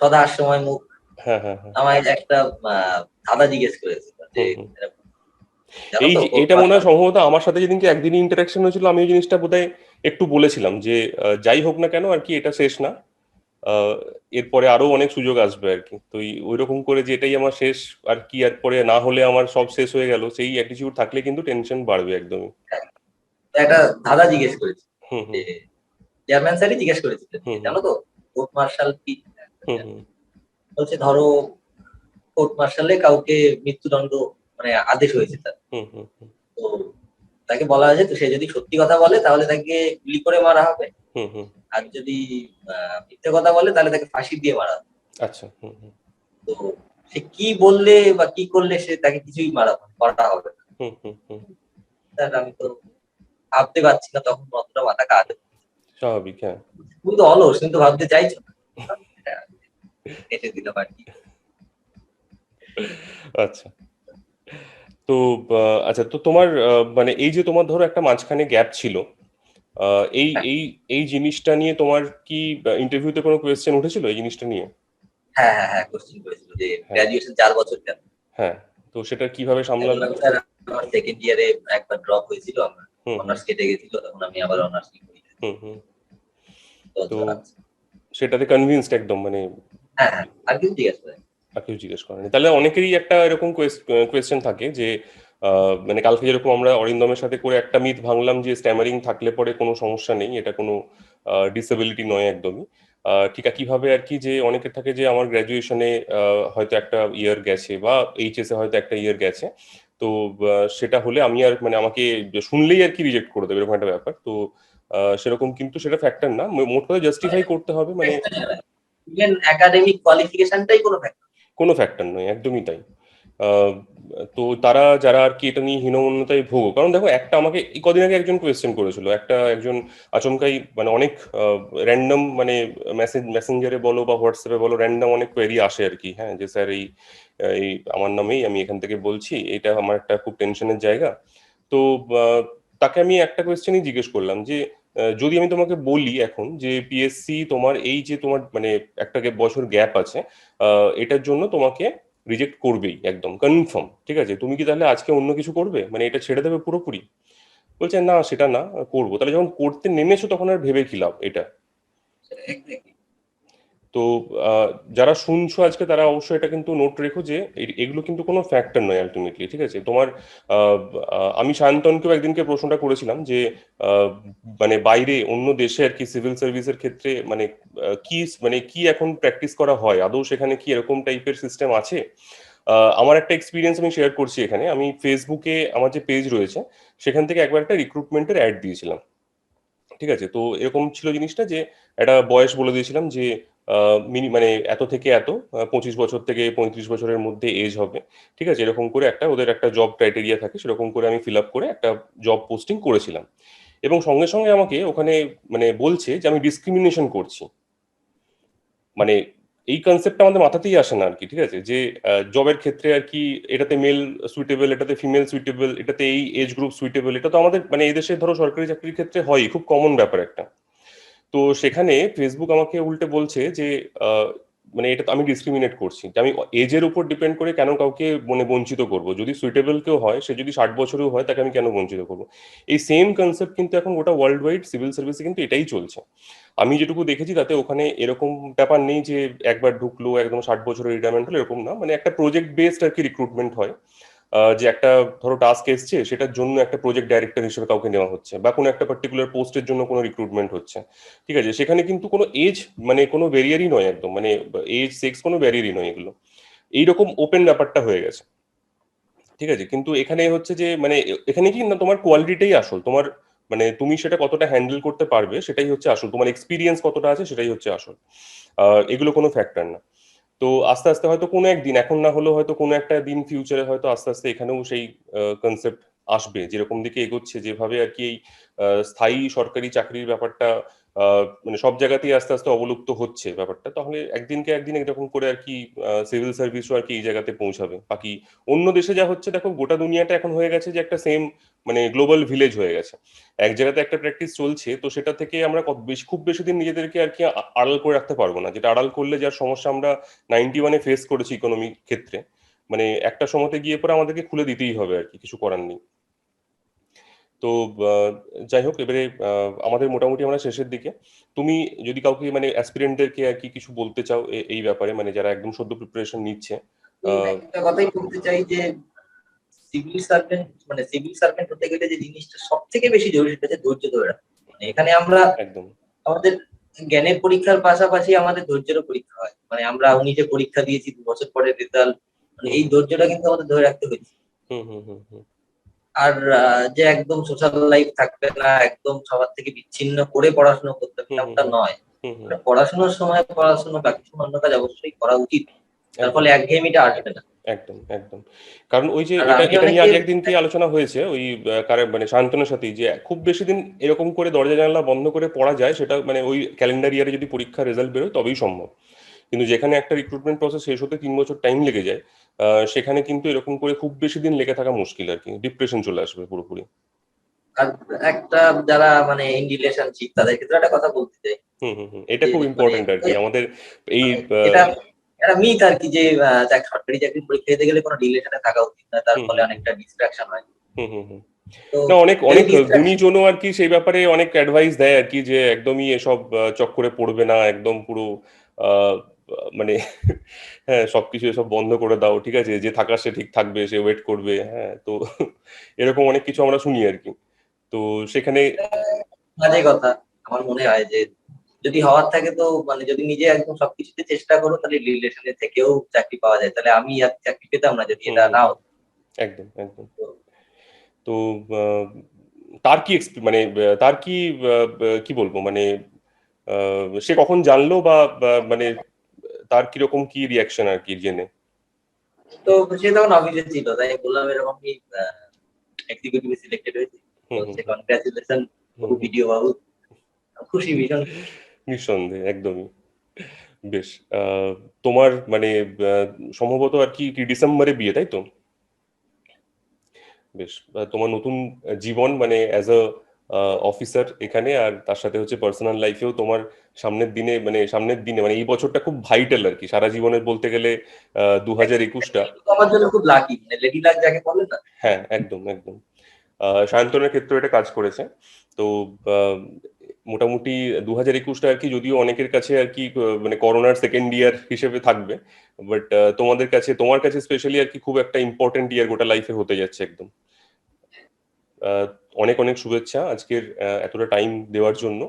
সদার সময় মুখ। হ্যাঁ, হ্যাঁ, হ্যাঁ। আমায় একটা দাদা জিজ্ঞেস করেছিল যে হুম, হুম। এরকম, জানো তো কোর্ট এটা মনে হয় মার্শাল। সম্ভবত আমার সাথে যেদিনকে একদিনই ইন্টারাকশন হয়েছিল, আমি ওই জিনিসটা বোধহয় একটু বলেছিলাম যে যাই হোক না কেন আর কি, এটা শেষ না। আহ, এরপরে আরো অনেক সুযোগ আসবে আর কি। তো ওই রকম করে যে এটাই আমার শেষ আর কি, আর পরে না হলে আমার সব শেষ হয়ে গেল, সেই অ্যাটিটিউড থাকলে কিন্তু টেনশন বাড়বে একদমই। একটা দাদা জিজ্ঞেস করেছিল হুম, যে হুম, চেয়ারম্যান স্যারই জিজ্ঞেস করেছিলেন যে হুম, হুম, জানো তো কোর্ট মার্শাল কি। হুম, হুম, বলছে ধরো কোর্ট মার্শালে কাউকে মৃত্যুদণ্ড মানে আদেশ হয়েছে তার। হুম, হুম, তো তাকে বলা হয়েছে তো সে যদি সত্যি কথা বলে তাহলে তাকে গুলি করে মারা হবে, হুম, হুম। আর যদি মিথ্যে কথা বলে তাহলে তাকে ফাঁসি দিয়ে মারা হবে। আচ্ছা। হুম, হুম, তো সে কি বললে বা কি করলে সে তাকে কিছুই করা হবে না। হুম, হুম, হুম। স্যার আমি তো ভাবতে পারছি না তখন অতটা মাথা কাজ। স্বাভাবিক, হ্যাঁ। তুমি তো অলস, কিন্তু ভাবতে চাইছো না। হ্যাঁ, কেটে দিলাম আর কি। আচ্ছা। তো আচ্ছা, তো তোমার মানে এই যে তোমার ধরো একটা মাঝখানে গ্যাপ ছিল, এই হ্যাঁ এই এই জিনিসটা নিয়ে তোমার কি ইন্টারভিউতে কোনো কোয়েশ্চেন উঠেছিল এই জিনিসটা নিয়ে? হ্যাঁ হ্যাঁ হ্যাঁ, কোশ্চেন করেছিল যে হ্যাঁ, গ্রাজুয়েশন 4 বছর কেন। হ্যাঁ। তো সেটা কিভাবে আমি সামলালে? বললাম স্যার আমার সেকেন্ড ইয়ারে একবার ড্রপ হয়েছিল, আমার হুম, হুম, অনার্স কেটে গেছিল, তখন আমি আবার অনার্স নিয়ে পড়ি। হুম, হুম। তো 10 জন আছে। সেটাতে কনভিন্সড একদম, মানে হ্যাঁ হ্যাঁ, আর কিছু জিজ্ঞেস করেন। আর কেউ জিজ্ঞেস করেনি? তাহলে অনেকেরই একটা এরকম কোয়েশ্চেন থাকে যে মানে কালকে যেরকম আমরা অরিন্দমের সাথে করে একটা মিথ ভাঙলাম যে স্ট্যামারিং থাকলে পরে কোনো সমস্যা নেই, এটা কোনো ডিসেবিলিটি নয় একদমই। ঠিক কিভাবে আর কি, যে অনেকের থাকে যে আমার গ্র্যাজুয়েশনে হয়তো একটা ইয়ার গেছে বা এইচএসে হয়তো একটা ইয়ার গেছে, তো সেটা হলে আমি আর মানে আমাকে শুনলেই আর কি রিজেক্ট করে দেবে, এরকম একটা ব্যাপার। তো সেরকম কিন্তু সেটা ফ্যাক্টর না, মোট কথা জাস্টিফাই করতে হবে মানে। ইভেন একাডেমিক কোয়ালিফিকেশনটাই কোনো ফ্যাক্টর। কোনো ফ্যাক্টর নয়, একদমই তাই। আহ, তো তারা যারা আর কি এটা নিয়ে হীনমন্যতায় ভোগো, কারণ দেখো একটা আমাকে এই কদিন আগে একজন কোয়েশ্চেন করেছিল, একজন আচমকাই মানে অনেক র্যান্ডম মানে মেসেঞ্জারে বলো বা হোয়াটসঅ্যাপে বলো, র্যান্ডম অনেক কোয়েরি আসে আর কি, হ্যাঁ, যে স্যার এই এই আমার নামেই আমি এখান থেকে বলছি, এটা আমার একটা খুব টেনশনের জায়গা। তো তাকে আমি একটা কোয়েশ্চেনই জিজ্ঞেস করলাম যে যদি আমি তোমাকে বলি এখন যে পিএসসি তোমার এই যে তোমার মানে একটা বছর গ্যাপ আছে, এটার জন্য তোমাকে রিজেক্ট করবেই একদম কনফার্ম, ঠিক আছে, তুমি কি তাহলে আজকে অন্য কিছু করবে, মানে এটা ছেড়ে দেবে পুরোপুরি? বলছে না সেটা না, করবো। তাহলে যখন করতে নেমেছো তখন আর ভেবে কি লাভ এটা? এক্স্যাক্টলি। তো আহ, যারা শুনছো আজকে তারা অবশ্যই এটা কিন্তু নোট রেখো যে এগুলো কিন্তু কোনো ফ্যাক্টর নয় আলটিমেটলি, ঠিক আছে। তোমার আহ, আমি সায়ন্তনকেও একদিনকে প্রশ্নটা করেছিলাম যে আহ, মানে বাইরে অন্য দেশে আর কি সিভিল সার্ভিসের ক্ষেত্রে মানে কি এখন প্র্যাকটিস করা হয় আদৌ, সেখানে কি এরকম টাইপের সিস্টেম আছে? আমার একটা এক্সপিরিয়েন্স আমি শেয়ার করছি এখানে। আমি ফেসবুকে আমার যে পেজ রয়েছে সেখান থেকে একবার একটা রিক্রুটমেন্টের অ্যাড দিয়েছিলাম, ঠিক আছে। তো এরকম ছিল জিনিসটা যে একটা বয়স বলে দিয়েছিলাম যে মানে এত থেকে এত, 25 বছর থেকে 35 বছরের মধ্যে এজ হবে, ঠিক আছে, এরকম করে একটা ওদের একটা জব ক্রাইটেরিয়া থাকে, সেরকম করে আমি ফিল আপ করে একটা জব পোস্টিং করেছিলাম। এবং সঙ্গে সঙ্গে আমাকে ওখানে মানে বলছে যে আমি ডিসক্রিমিনেশন করছি। মানে এই কনসেপ্টটা আমাদের মাথাতেই আসে না আর কি, ঠিক আছে, যে জবের ক্ষেত্রে আর কি এটাতে মেল সুইটেবল, এটাতে ফিমেল সুইটেবল, এটাতে এই এজ গ্রুপ সুইটেবল, এটা তো আমাদের মানে এই দেশে ধরো সরকারি চাকরির ক্ষেত্রে হয়, খুব কমন ব্যাপার একটা। তো সেখানে ফেসবুক আমাকে উল্টে বলছে যে আহ, মানে এটা তো আমি ডিসক্রিমিনেট করছি, যে আমি এজের উপর ডিপেন্ড করে কেন কাউকে মানে বঞ্চিত করব, যদি সুইটেবল কেউ হয়, সে যদি 60 বছরেও হয়, তাকে আমি কেন বঞ্চিত করব? এই সেম কনসেপ্ট কিন্তু এখন গোটা ওয়ার্ল্ড ওয়াইড সিভিল সার্ভিসে কিন্তু এটাই চলছে। আমি যেটুকু দেখেছি তাতে ওখানে এরকম ব্যাপার নেই যে একবার ঢুকলো একদম 60 বছরের রিটায়ারমেন্ট হলো, এরকম না, মানে একটা প্রজেক্ট বেসড আর কি রিক্রুটমেন্ট হয়। যে একটা ধরো টাস্ক এসছে, সেটার জন্য একটা প্রজেক্ট ডাইরেক্টর হিসেবে কাউকে নেওয়া হচ্ছে, বা কোনো একটা পার্টিকুলার পোস্টের জন্য কোনো রিক্রুটমেন্ট হচ্ছে, ঠিক আছে। সেখানে কিন্তু কোনো এজ মানে কোনো ব্যারিয়ারই নয় একদম, মানে এজ সেক্স কোনো ব্যারিয়ারই নয় এগুলো, এইরকম ওপেন ব্যাপারটা হয়ে গেছে, ঠিক আছে। কিন্তু এখানে হচ্ছে যে মানে এখানে কি না, তোমার কোয়ালিটিটাই আসল, তোমার মানে তুমি সেটা কতটা হ্যান্ডেল করতে পারবে সেটাই হচ্ছে আসল, তোমার এক্সপিরিয়েন্স কতটা আছে সেটাই হচ্ছে আসল। এগুলো কোনো ফ্যাক্টর না। তো আস্তে আস্তে হয়তো কোনো একদিন, এখন না হলেও হয়তো কোনো একটা দিন ফিউচারে হয়তো আস্তে আস্তে এখানেও সেই কনসেপ্ট আসবে, যেরকম দিকে এগোচ্ছে যেভাবে আর কি এই স্থায়ী সরকারি চাকরির ব্যাপারটা মানে সব জায়গাতেই আস্তে আস্তে অবলুপ্ত হচ্ছে ব্যাপারটা, তাহলে একদিনকে একদিন এরকম করে আর কি সিভিল সার্ভিসও আর কি এই জায়গাতে পৌঁছাবে। বাকি অন্য দেশে যা হচ্ছে দেখো, গোটা দুনিয়াটা এখন হয়ে গেছে যে একটা সেম মানে গ্লোবাল ভিলেজ হয়ে গেছে। এক জায়গাতে একটা প্র্যাকটিস চলছে, তো সেটা থেকে আমরা খুব বেশি দিন নিজেদেরকে আর কি আড়াল করে রাখতে পারবো না, যেটা আড়াল করলে যার সমস্যা আমরা 91-এ ফেস করেছি ইকোনমিক ক্ষেত্রে, মানে একটা সময়তে গিয়ে পরে আমাদেরকে খুলে দিতেই হবে আর কি, কিছু করার নেই। তো যাই হোক, এবারে আমাদের মোটামুটি আমরা শেষের দিকে। তুমি যদি কাউকে মানে অ্যাসপিরেন্টদেরকে আর কি কিছু বলতে চাও এই ব্যাপারে, মানে যারা একদম সদ্য প্রিপারেশন নিচ্ছে। একটা কথাই বলতে চাই যে সিভিল সার্ভেন্ট হতে গেলে যে জিনিসটা সব থেকে বেশি জরুরি সেটা হচ্ছে ধৈর্য ধরে রাখা। মানে এখানে আমরা একদম আমাদের জ্ঞানের পরীক্ষার পাশাপাশি আমাদের ধৈর্যেরও পরীক্ষা হয়। মানে আমরা যে পরীক্ষা দিয়েছি 2 বছর পরে রেজাল্ট, মানে এই ধৈর্যটা কিন্তু আমাদের ধরে রাখতে হয়েছে। হুম হুম হুম হুম আর যে একদম সোশ্যাল লাইফ থাকবে না, একদম সবার থেকে বিচ্ছিন্ন করে পড়াশোনা করতে হবে হুম হুম তেমনটা নয়। হুম হুম মানে পড়াশোনার সময় পড়াশোনা, বাকি সময় অন্য কাজ অবশ্যই করা উচিত। তার একদম ফলে একঘেয়েমিটা আসবে না। একদম একদম। কারণ ওই যে আর এটা আমি এটা নিয়ে অনেকে আগে একদিন কি আলোচনা হয়েছে ওই মানে শান্তনুর সাথেই, যে খুব বেশি দিন এরকম করে দরজা জানালা বন্ধ করে পড়া যায়, সেটা মানে ওই ক্যালেন্ডার ইয়ারে যদি পরীক্ষার রেজাল্ট বেরোয় তবেই সম্ভব। কিন্তু যেখানে একটা রিক্রুটমেন্ট প্রসেস শেষ হতে 3 বছর টাইম লেগে যায়, সেখানে কিন্তু এরকম করে খুব বেশি দিন লেগে থাকা মুশকিল আর কি, ডিপ্রেশন চলে আসবে পুরোপুরি। আর একটা যারা মানে ইন রিলেশনশিপ তাদের ক্ষেত্রে একটা কথা বলতে চাই হুম হুম হুম, এটা যে খুব মানে ইম্পর্টেন্ট আর কি আমাদের এই এটা একটা মিথ আর কি যে সরকারি চাকরির পরীক্ষা দিতে গেলে কোনো রিলেশনে থাকা উচিত না, তার হুম ফলে হুম হুম অনেকটা ডিস্ট্রাকশন হয়। হুম হুম হুম। তো না, অনেক এই অনেক ডিস্ট্রাকশন গুণীজনও আর কি সেই ব্যাপারে অনেক অ্যাডভাইস দেয় আর কি, যে একদমই এসব চক্করে পড়বে না, একদম পুরো আহ, মানে হ্যাঁ সবকিছু এসব বন্ধ করে দাও, ঠিক আছে, যে থাকার সে ঠিক থাকবে, সে ওয়েট করবে, হ্যাঁ তো এরকম অনেক কিছু আমরা শুনি আর কি। তো সেখানে বাজে কথা। আমার মনে হয় যে যদি হওয়ার থাকে তো মানে যদি নিজে একদম সবকিছুতে চেষ্টা করো তাহলে রিলেশনে থেকেও চাকরি পাওয়া যায়। তাহলে আমি আর চাকরি পেতাম না যদি হুম এটা হুম না হুম, হতো। একদম একদম। তো তার কি মানে তার কি কি বলবো মানে সে কখন জানলো বা মানে তার কিরকম কি রিয়াকশন আর কি জেনে? তো সে তখন অফিসে ছিল, তাই বললাম এরকম কি এক্সিকিউটিভ সিলেক্টেড হয়েছে। তো হুম হুম সে হুম কনগ্রাচুলেশন হুম হুম। ভিডিও বাবু, খুশি, ভীষণ খুশি। নিঃসন্দেহে, একদমই। বেশ। তোমার মানে আহ, সম্ভবত আর কি কি ডিসেম্বরে বিয়ে, তাই তো? বেশ। তোমার নতুন জীবন মানে অ্যাজ আ অফিসার এখানে, আর তার সাথে হচ্ছে পার্সোনাল লাইফেও তোমার সামনের দিনে মানে এই বছরটা খুব ভাইটাল আর কি, সারা জীবনের বলতে গেলে 2021টা। Actually তো আমার জন্য খুব লাকি, মানে লেডি লাক যাকে বলে না। হ্যাঁ, একদম একদম। সায়ন্তনের ক্ষেত্রে এটা কাজ করেছে। তো আহ, মোটামুটি 2021টা আর কি, যদিও অনেকের কাছে আর কি মানে করোনার সেকেন্ড ইয়ার হিসেবে থাকবে, বাট তোমার কাছে স্পেশালি আর কি খুব একটা ইম্পর্টেন্ট ইয়ার গোটা লাইফে হতে যাচ্ছে একদম। আহ, অনেক অনেক শুভেচ্ছা আজকের এতটা টাইম দেওয়ার জন্য।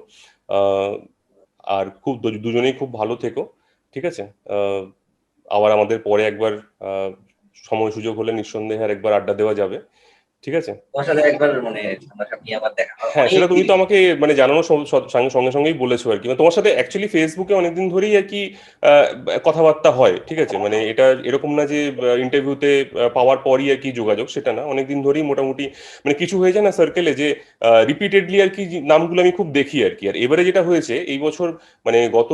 আহ, আর দুজনেই খুব ভালো থেকো, ঠিক আছে? আহ, আবার আমাদের পরে একবার আহ, সময় সুযোগ হলে নিঃসন্দেহে আর একবার আড্ডা দেওয়া যাবে, ঠিক আছে? তোমার সাথে একবার মানে সামনাসামনি আবার দেখা হয় হ্যাঁ, অনেক সেটা তুমি দিন। তো আমাকে মানে জানানোর সঙ্গে সঙ্গেই বলেছো আর কি, মানে তোমার সাথে অ্যাকচুয়ালি ফেসবুকে অনেকদিন ধরেই আর কি আহ, কথাবার্তা হয়, ঠিক আছে, মানে এটা এরকম না যে ইন্টারভিউতে পাওয়ার পরই আর কি যোগাযোগ, সেটা না, অনেকদিন ধরেই মোটামুটি মানে কিছু হয়ে যায় না সার্কেলে, যে রিপিটেডলি আর কি নামগুলো আমি খুব দেখি আর কি। আর এবারে যেটা হয়েছে এই বছর, মানে গত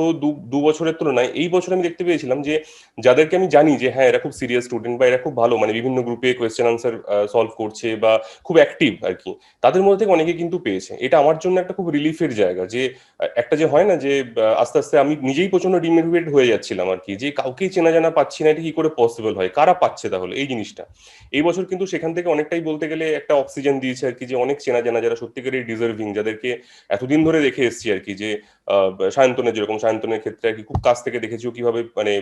দু বছরের তুলনায় এই বছর আমি দেখতে পেয়েছিলাম যে যাদেরকে আমি জানি যে হ্যাঁ এরা খুব সিরিয়াস স্টুডেন্ট বা এরা খুব ভালো মানে বিভিন্ন গ্রুপে কোয়েশ্চেন আনসার সলভ করছে বা খুব অ্যাক্টিভ আর কি, তাদের মধ্যে থেকে অনেকে কিন্তু পেয়েছে। এটা আমার জন্য একটা খুব রিলিফের জায়গা, যে একটা যে হয় না যে আস্তে আস্তে আমি নিজেই প্রচন্ড ডিমোটিভেট হয়ে যাচ্ছিলাম আর কি, যে কাউকেই চেনা জানা পাচ্ছি না, এটা কি করে পসিবল হয়, কারা পাচ্ছে তাহলে এই জিনিসটা। এই বছর কিন্তু সেখান থেকে অনেকটাই বলতে গেলে একটা অক্সিজেন দিয়েছে আর কি, যে অনেক চেনা জানা যারা সত্যিকারের ডিজার্ভিং, যাদেরকে এতদিন ধরে দেখে এসেছি আর কি, যে সায়ন্তনের যেরকম, সায়ন্তনের ক্ষেত্রে আর কি খুব কাছ থেকে দেখেছি ও কিভাবে মানে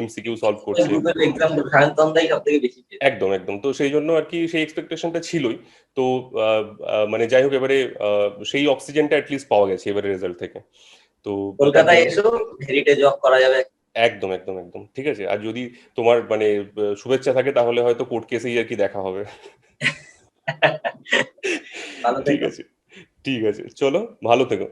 এমসিকিউ সলভ করছে। গ্রুপের এক্সাম সায়ন্তনদাই সব থেকে বেশি পেয়েছে। একদম একদম। তো সেই জন্য আর কি সেই এক্সপেকটেশনটা ছিলই। তো মানে যাই হোক, এবারে সেই অক্সিজেনটা অ্যাটলিস্ট পাওয়া গেছে এবারে রেজাল্ট থেকে। তো তার কলকাতায় জন্য এসো, হেরিটেজ ওয়াক করা যাবে। একদম একদম একদম ঠিক আছে। আর যদি তোমার মানে শুভেচ্ছা থাকে তাহলে হয়তো কোর্ট কেসেই আর কি দেখা হবে। ভালো ঠিক থেকো। আছে, ঠিক আছে, চলো, ভালো থেকো।